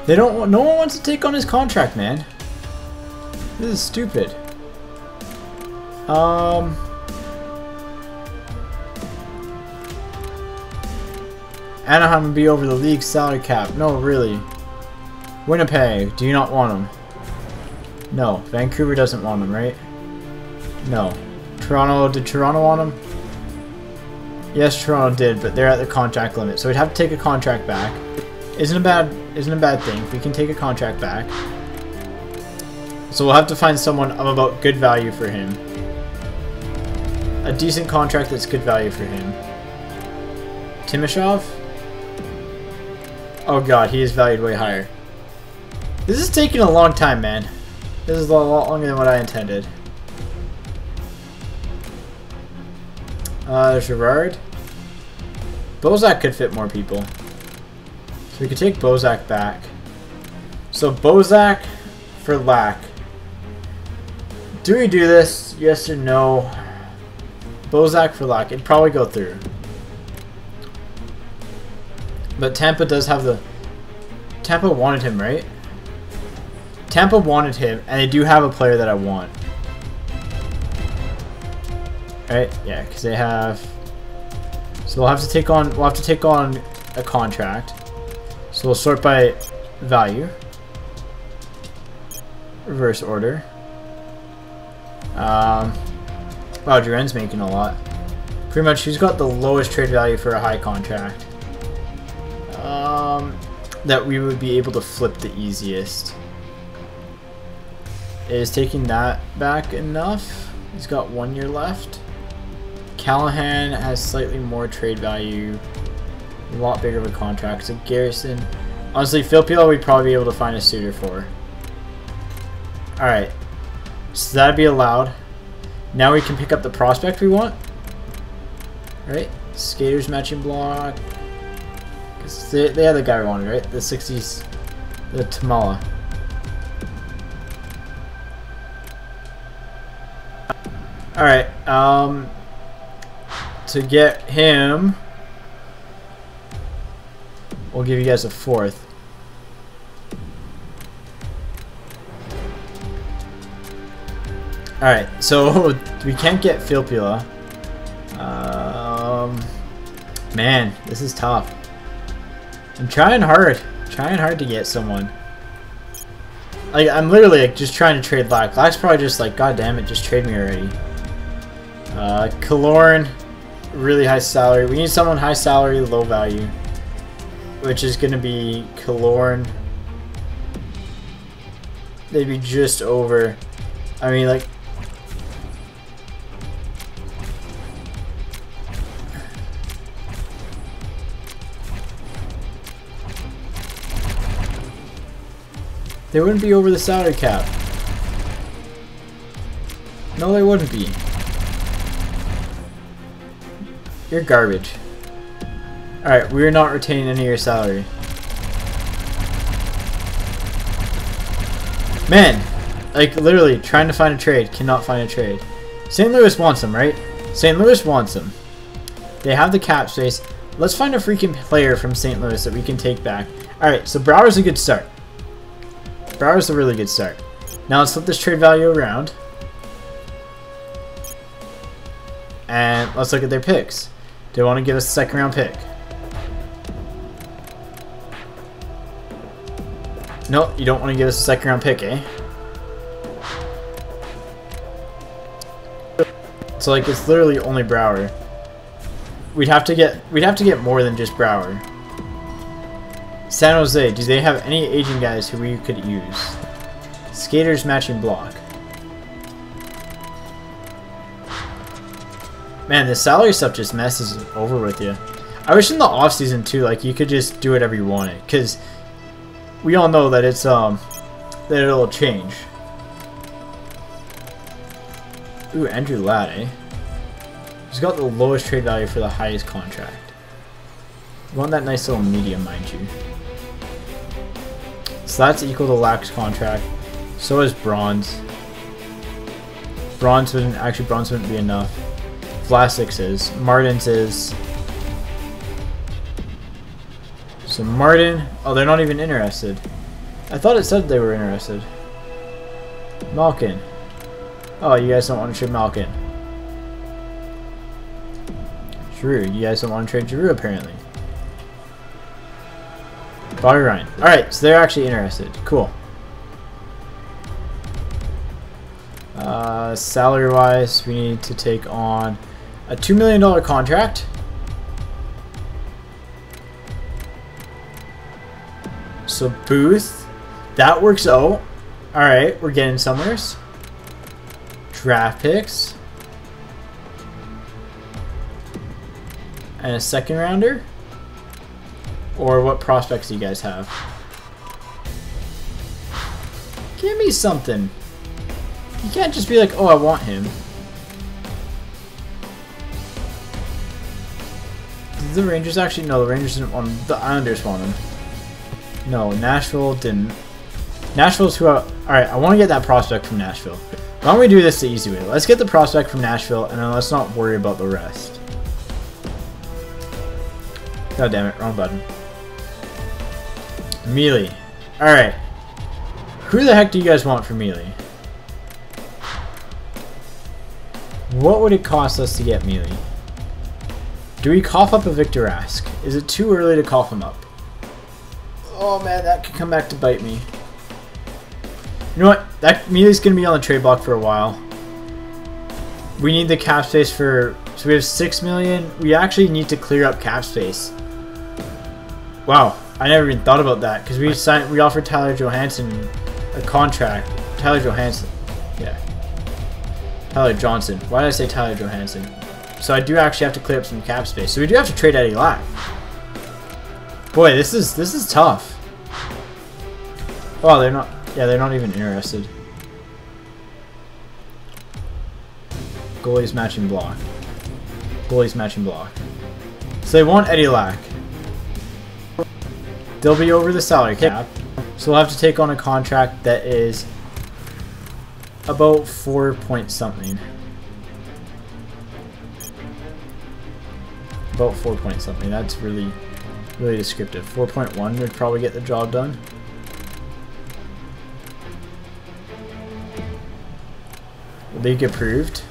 They don't want, no one wants to take on his contract, man. This is stupid. Anaheim would be over the league's salary cap. No, really. Winnipeg, do you not want him? No. Vancouver doesn't want him, right? No. Toronto, did Toronto want him? Yes, Toronto did, but they're at the contract limit, so we'd have to take a contract back. Isn't a bad thing. We can take a contract back. So we'll have to find someone of about good value for him. A decent contract that's good value for him. Timashov? Oh god, he is valued way higher. This is taking a long time, man. This is a lot longer than what I intended. Gerard? Bozak could fit more people. So we could take Bozak back. So Bozak for Lack. Do we do this? Yes or no? Bozak for Lack. It'd probably go through. But Tampa does have the... Tampa wanted him, right? Tampa wanted him, and they do have a player that I want. Right? Yeah, because they have... So we'll have to take on... We'll have to take on a contract. So we'll sort by value. Reverse order. Wow, Duran's making a lot. Pretty much, he's got the lowest trade value for a high contract. That we would be able to flip the easiest. Is taking that back enough? He's got 1 year left. Callahan has slightly more trade value. A lot bigger of a contract. So Garrison. Honestly, Filppula we'd probably be able to find a suitor for. Alright. So that'd be allowed. Now we can pick up the prospect we want. Right? Skaters matching block. Cause they had the guy we wanted, right? The 60s. The Tamala. Alright. To get him, we'll give you guys a 4th. Alright, so we can't get Filppula. Man, this is tough. I'm trying hard to get someone. Like, I'm literally like, just trying to trade Lack. Lack's probably just like, god damn it, just trade me already. Killorn, really high salary. We need someone high salary, low value. Which is going to be Killorn. They'd be just over. I mean, like... They wouldn't be over the salary cap. No, they wouldn't be. You're garbage. Alright, we're not retaining any of your salary. Man, like literally trying to find a trade, cannot find a trade. St. Louis wants him, right? St. Louis wants him. They have the cap space. Let's find a freaking player from St. Louis that we can take back. Alright, so Brouwer's a good start. Brouwer's a really good start. Now let's flip this trade value around. And let's look at their picks. Do they want to give us a second round pick? No, you don't want to give us a second round pick, eh? So like it's literally only Brouwer. We'd have to get more than just Brouwer. San Jose, do they have any aging guys who we could use? Skaters matching block. Man, the salary stuff just messes over with you. I wish in the off season too, like you could just do whatever you wanted, because we all know that it's that it'll change. Ooh, Andrew Ladd, eh? He's got the lowest trade value for the highest contract. You want that nice little medium, mind you. So that's equal to Lack's contract. So is Bronze. Bronze wouldn't be enough. Vlasic's is. Martin's is. So Martin, oh, they're not even interested. I thought it said they were interested. Malkin. Oh, you guys don't want to trade Malkin. Giroux, you guys don't want to trade Giroux apparently. Bobby Ryan. Alright, so they're actually interested. Cool. Salary wise, we need to take on a $2 million contract. So Booth, that works out. Alright, we're getting somewheres. Draft picks. And a second rounder? Or what prospects do you guys have? Give me something. You can't just be like, oh, I want him. Did the Rangers actually? No, the Rangers didn't want him. The Islanders want him. No, Nashville didn't. Nashville's who I... Alright, I want to get that prospect from Nashville. Why don't we do this the easy way? Let's get the prospect from Nashville, and then let's not worry about the rest. God damn it, wrong button. Mealy. Alright. Who the heck do you guys want for Mealy? What would it cost us to get Mealy? Do we cough up a Victor Rask? Is it too early to cough him up? Oh man, that could come back to bite me. You know what? That Mealy's going to be on the trade block for a while. We need the cap space for... So we have $6 million. We actually need to clear up cap space. Wow, I never even thought about that because we offered Tyler Johansson a contract. Tyler Johansson, yeah. Tyler Johnson. Why did I say Tyler Johansson? So I do actually have to clear up some cap space. So we do have to trade Eddie Lack. Boy, this is tough. Oh, they're not. Yeah, they're not even interested. Goalies matching block. Goalies matching block. So they want Eddie Lack. They'll be over the salary cap. So we'll have to take on a contract that is about 4 point something. About 4 point something. That's really descriptive. 4.1 would probably get the job done. League approved.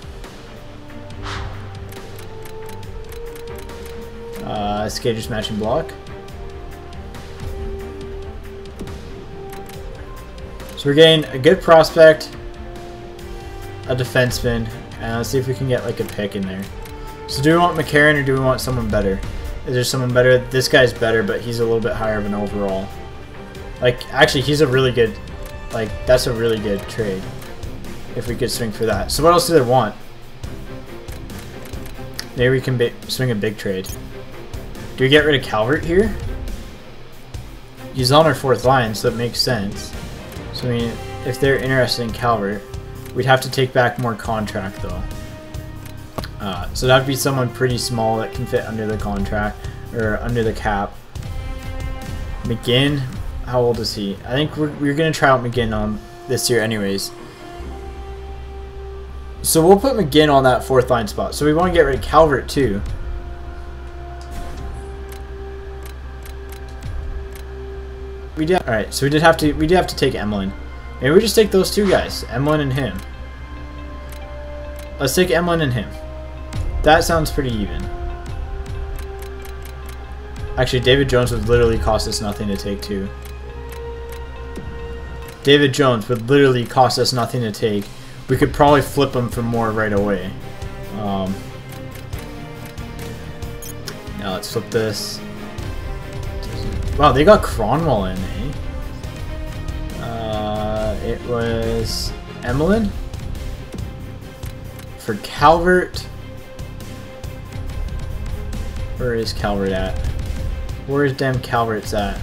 Skaters matching block. So we're getting a good prospect, a defenseman, and let's see if we can get like a pick in there. So do we want McCarron or do we want someone better? Is there someone better? This guy's better, but he's a little bit higher of an overall. Like, actually, he's a really good, like, that's a really good trade. If we could swing for that. So what else do they want? Maybe we can swing a big trade. Do we get rid of Calvert here? He's on our fourth line, so it makes sense. So, I mean, if they're interested in Calvert, we'd have to take back more contract, though. So that would be someone pretty small that can fit under the contract, or under the cap. McGinn, how old is he? I think we're going to try out McGinn on this year anyways. So we'll put McGinn on that fourth line spot. So we want to get rid of Calvert, too. Alright, so we did have to take Emlyn. Maybe we just take those two guys, Emlyn and him. Let's take Emlyn and him. That sounds pretty even. Actually, David Jones would literally cost us nothing to take two. David Jones would literally cost us nothing to take. We could probably flip him for more right away. Now let's flip this. Wow, they got Cronwall in, eh? It was Emlyn for Calvert. Where is Calvert at? Where's damn Calvert's at?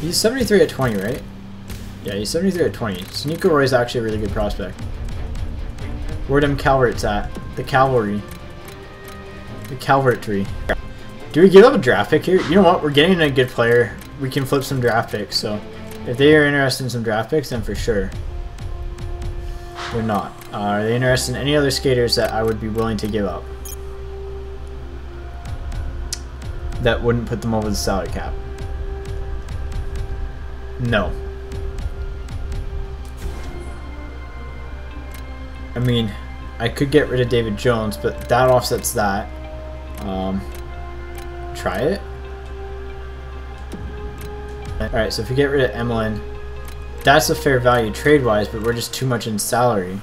He's 73 at 20, right? Yeah, he's 73 at 20. So Nico Roy's actually a really good prospect. Where them Calvert's at? The Cavalry. The Calvert tree. Do we give up a draft pick here? You know what? We're getting a good player. We can flip some draft picks. So if they are interested in some draft picks, then for sure. They're not. Are they interested in any other skaters that I would be willing to give up? That wouldn't put them over the salary cap? No. I mean, I could get rid of David Jones, but that offsets that. Try it. Alright, so if we get rid of Emlyn, that's a fair value trade-wise, but we're just too much in salary.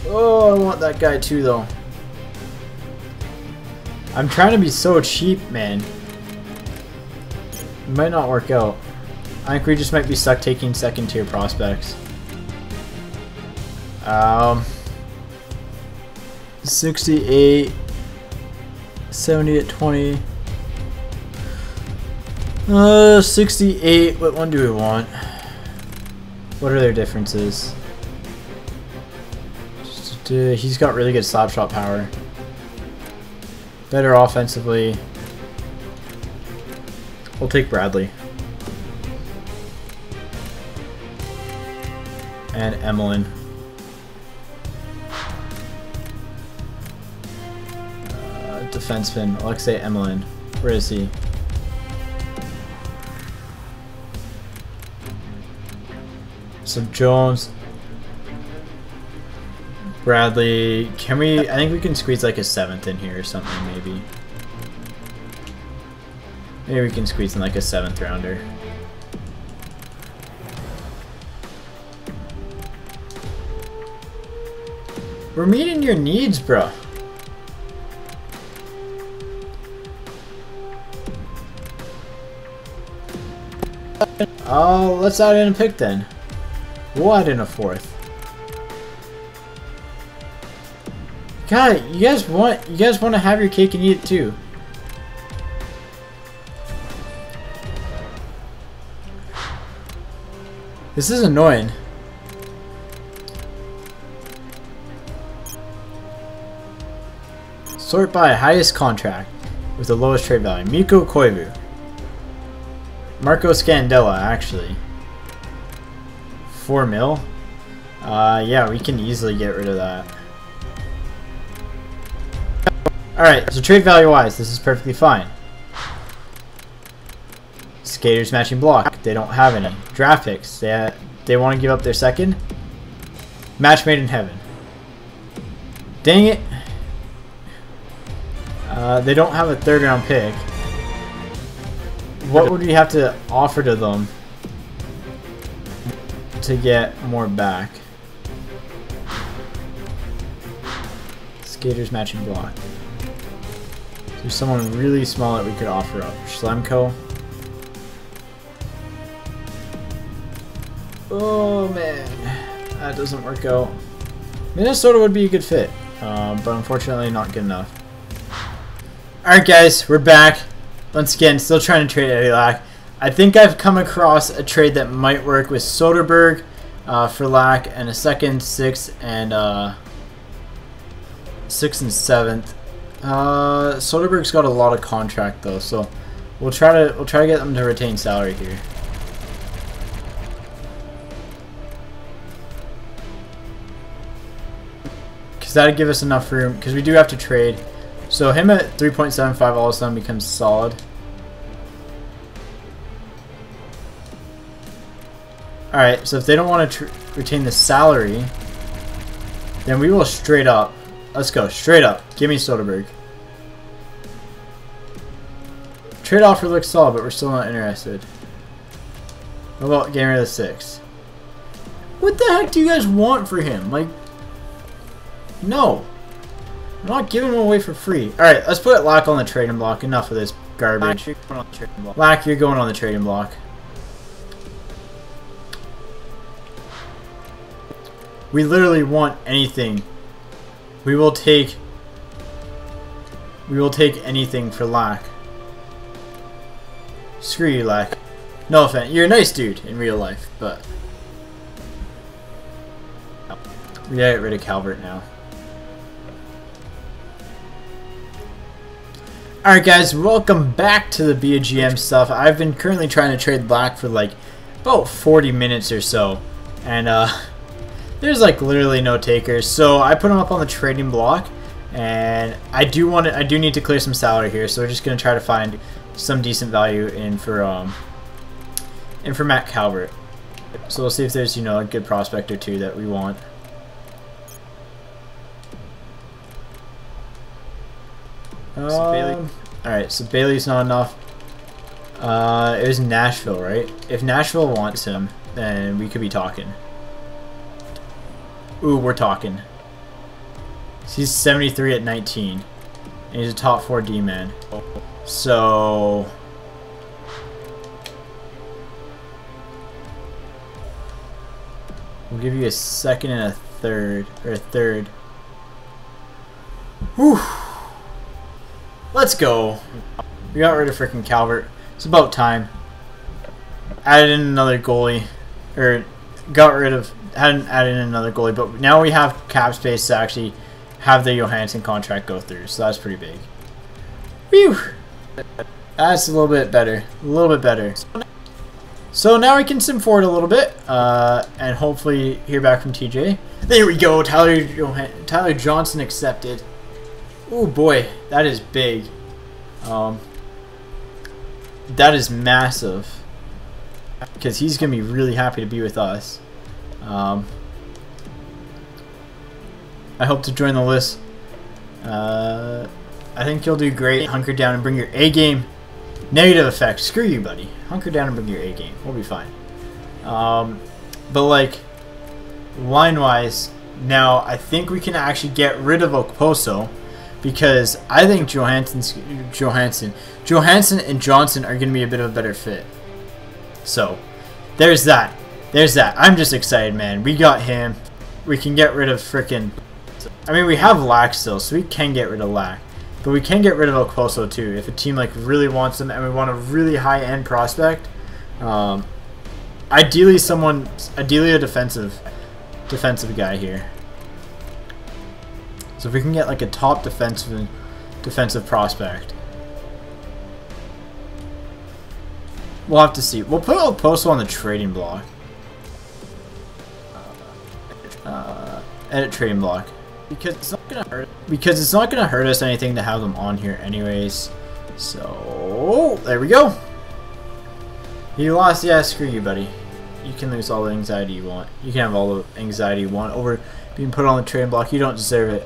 Oh, I want that guy too, though. I'm trying to be so cheap, man. It might not work out. I think we just might be stuck taking second-tier prospects. 68, 70 at 20. 68. What one do we want? What are their differences? He's got really good slap shot power. Better offensively. We'll take Bradley. And Emlyn. Defenseman, Alexei Emlyn. Where is he? So Jones, Bradley. Can we? I think we can squeeze like a 7th in here or something, maybe. Maybe we can squeeze in like a 7th rounder. We're meeting your needs, bro. Oh, let's add in a pick then. We'll add in a 4th. God, you guys want to have your cake and eat it too. This is annoying. Sort by highest contract with the lowest trade value. Mikko Koivu. Marco Scandella, actually. 4 mil? Yeah, we can easily get rid of that. Alright, so trade value wise, this is perfectly fine. Skaters matching block, they don't have any. Draft picks, they want to give up their second. Match made in heaven. Dang it. They don't have a 3rd round pick. What would we have to offer to them to get more back? Skaters matching block. There's someone really small that we could offer up. Schlemko. Oh man, that doesn't work out. Minnesota would be a good fit, but unfortunately not good enough. Alright guys, we're back. Once again, still trying to trade Eddie Lack. I think I've come across a trade that might work with Soderberg for Lack and a 2nd, 6th, and 6th and 7th. Soderberg's got a lot of contract though, so we'll try to get them to retain salary here. Because that'd give us enough room, because we do have to trade. So him at 3.75 all of a sudden becomes solid. Alright, so if they don't want to retain the salary, then we will straight up. Let's go, straight up. Give me Soderberg. Trade offer looks solid, but we're still not interested. What about getting rid of 6? What the heck do you guys want for him? Like, no. I'm not giving him away for free. Alright, let's put Lack on the trading block. Enough of this garbage. Lack, you're going on the trading block. We literally want anything. We will take anything for Lack. Screw you, Lack. No offense. You're a nice dude in real life, but we gotta get rid of Calvert now. Alright guys, welcome back to the Be a GM stuff. I've been currently trying to trade Lack for like about 40 minutes or so. And there's like literally no takers. So I put him up on the trading block. And I do need to clear some salary here, so we're just gonna try to find some decent value in for Matt Calvert. So we'll see if there's, you know, a good prospect or two that we want. Alright, so Bailey's not enough. It was Nashville, right? If Nashville wants him, then we could be talking. Ooh, we're talking. He's 73 at 19. And he's a top 4 D-man. So we'll give you a second and a third. Or a third. Whew. Let's go. We got rid of freaking Calvert. It's about time. Added in another goalie. Or hadn't added in another goalie, but now we have cap space to actually have the Johansson contract go through, so that's pretty big. Whew! That's a little bit better. A little bit better. So now we can sim forward a little bit, and hopefully hear back from TJ. There we go! Tyler Johnson accepted. Oh boy, that is big. That is massive. Because he's going to be really happy to be with us. I hope to join the list. I think you'll do great. Hunker down and bring your A game. Negative effect. Screw you, buddy. Hunker down and bring your A game. We'll be fine. But like, line-wise, now I think we can actually get rid of Okposo because I think Johansson and Johnson are going to be a bit of a better fit. So, there's that. There's that. I'm just excited, man. We got him. We can get rid of frickin'... I mean, we have Lack still, so we can get rid of Lack. But we can get rid of Okposo too, if a team like really wants him and we want a really high-end prospect. Ideally a defensive guy here. So if we can get like a top defensive prospect. We'll have to see. We'll put Okposo on the trading block. Edit trading block. Because it's not gonna hurt us anything to have them on here anyways. So there we go. You lost, yeah, screw you, buddy. You can lose all the anxiety you want. You can have all the anxiety you want over being put on the trading block. You don't deserve it.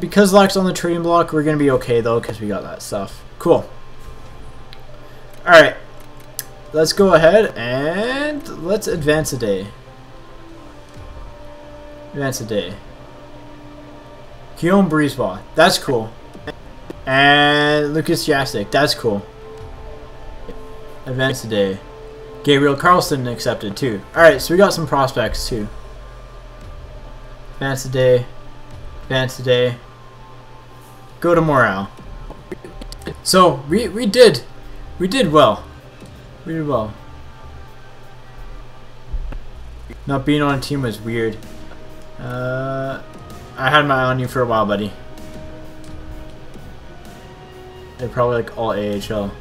Because Lack's on the trading block, we're gonna be okay though, because we got that stuff. Cool. Alright. Let's go ahead and let's advance a day. Advance a day. Guillaume Brisebois, that's cool. And Lucas Jasek, that's cool. Advance a day. Gabriel Carlson accepted too. Alright, so we got some prospects too. Advance a day. Advance a day. Go to morale. So we did well. We did well. Not being on a team was weird. I had my eye on you for a while, buddy. They're probably like all AHL.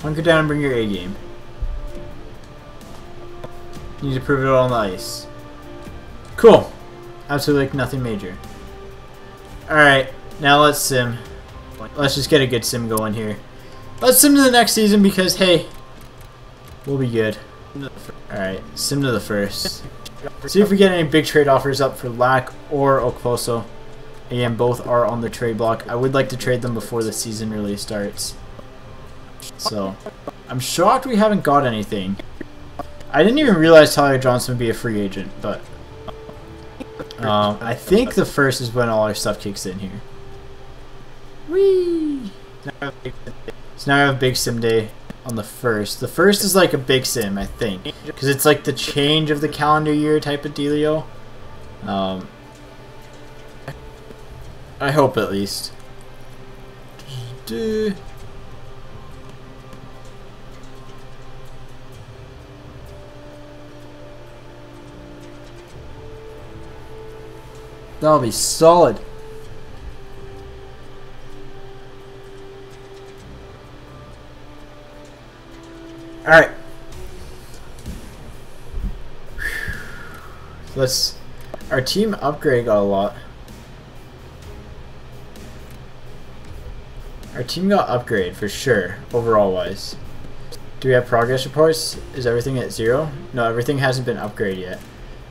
Hunker down and bring your A game. You need to prove it all on the ice. Cool. Absolutely like nothing major. Alright, now let's sim. Let's just get a good sim going here. Let's sim to the next season because, hey, we'll be good. Alright, sim to the first. See if we get any big trade offers up for Lack or Okposo. Again, both are on the trade block. I would like to trade them before the season really starts. So, I'm shocked we haven't got anything. I didn't even realize Tyler Johnson would be a free agent, but I think the 1st is when all our stuff kicks in here. Whee! So now I have Big Sim Day on the 1st. The 1st is like a Big Sim, I think, because it's like the change of the calendar year type of dealio. I hope at least. That'll be solid. Alright. Let's... Our team upgrade got a lot. Our team got upgrade for sure, overall wise. Do we have progress reports? Is everything at 0? No, everything hasn't been upgraded yet.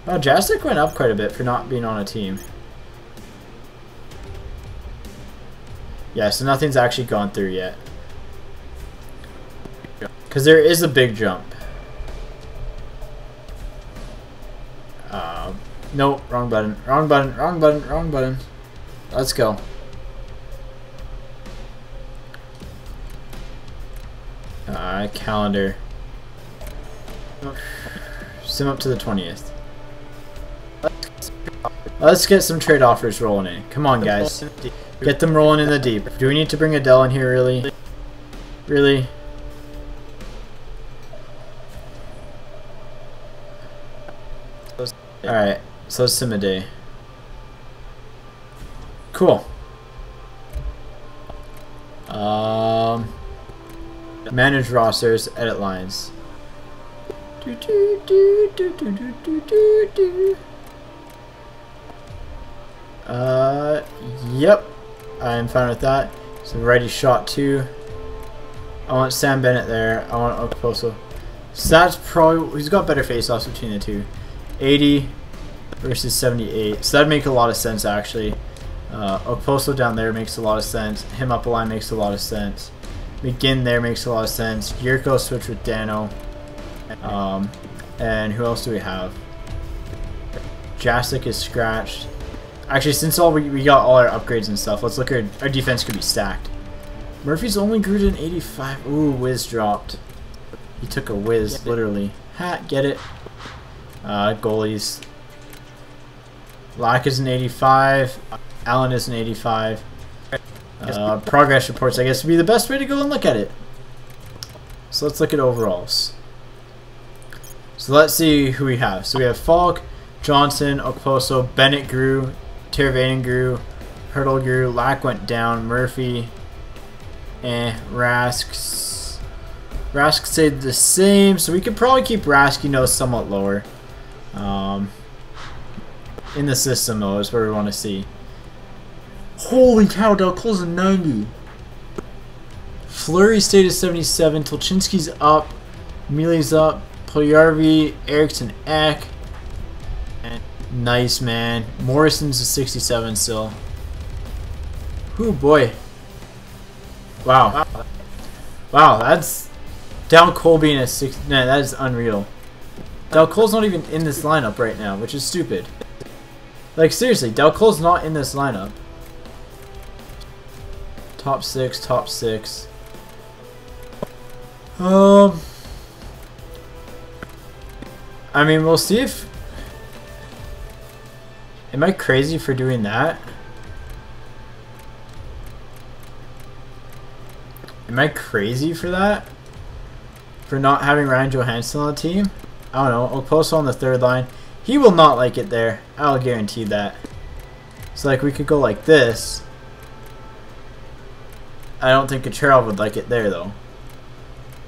Oh, Jastic went up quite a bit for not being on a team. Yeah, so nothing's actually gone through yet. Because there is a big jump. Nope, wrong button. Wrong button, wrong button, wrong button. Let's go. Calendar. Sim up to the 20th. Let's get some trade offers rolling in. Come on, guys. Get them rolling in the deep. Do we need to bring Adele in here, really? Really? Alright, so let's sim a day. Cool. Manage rosters, edit lines. Yep. I'm fine with that. So righty shot 2. I want Sam Bennett there. I want Okposo. So that's probably... He's got better face-offs between the two. 80 versus 78. So that'd make a lot of sense, actually. Okposo down there makes a lot of sense. Him up a line makes a lot of sense. McGinn there makes a lot of sense. Yurko switch with Dano. And who else do we have? Jastic is scratched. Actually, since we got all our upgrades and stuff, let's look at our defense could be stacked. Murphy's only grew to an 85. Ooh, Wiz dropped. He took a whiz, literally. Ha, get it. Goalies. Lack is an 85. Allen is an 85. Progress reports, I guess, would be the best way to go and look at it. So let's look at overalls. So let's see who we have. So we have Falk, Johnson, Okposo, Bennett grew, Teravainen grew, Hurdle grew, Lack went down, Murphy, Rask stayed the same, so we could probably keep Rask, you know, somewhat lower. In the system, though, is where we want to see. Holy cow, Delco's a 90. Fleury stayed at 77, Tolchinsky's up, Mealy's up, Puljujärvi, Eriksson, Ek. Nice, man. Morrison's a 67 still. Ooh, boy. Wow. Wow, that's... Dal Cole being a 6... Nah, that is unreal. Dal Cole's not even in this lineup right now, which is stupid. Like, seriously, Dal Cole's not in this lineup. Top 6, top 6. I mean, we'll see if... Am I crazy for doing that? Am I crazy for that? For not having Ryan Johansson on the team? I don't know. Okposo on the third line. He will not like it there. I'll guarantee that. So, like, we could go like this. I don't think Kucherov would like it there, though.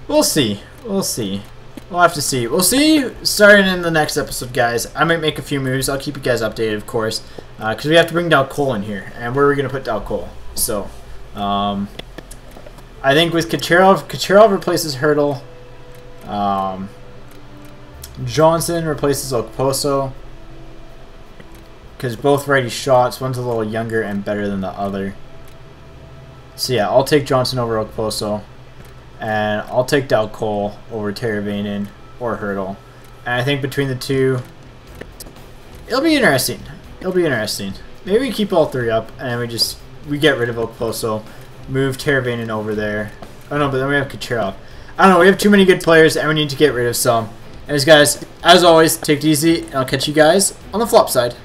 We'll see. We'll see. We'll have to see. We'll see starting in the next episode, guys. I might make a few moves. I'll keep you guys updated, of course. Because we have to bring Dal Cole in here. And where are we going to put Dal Cole? So, I think with Kucherov replaces Hurdle. Johnson replaces Okposo. because both righty shots. One's a little younger and better than the other. So yeah, I'll take Johnson over Okposo, and I'll take Dal Cole over Teravainen or Hurdle. And I think between the two, it'll be interesting. It'll be interesting. Maybe we keep all three up, and we get rid of Okposo, move Teravainen over there. Oh no, but then we have Kucherov. I don't know. We have too many good players, and we need to get rid of some. Anyways, guys, as always, take it easy, and I'll catch you guys on the flop side.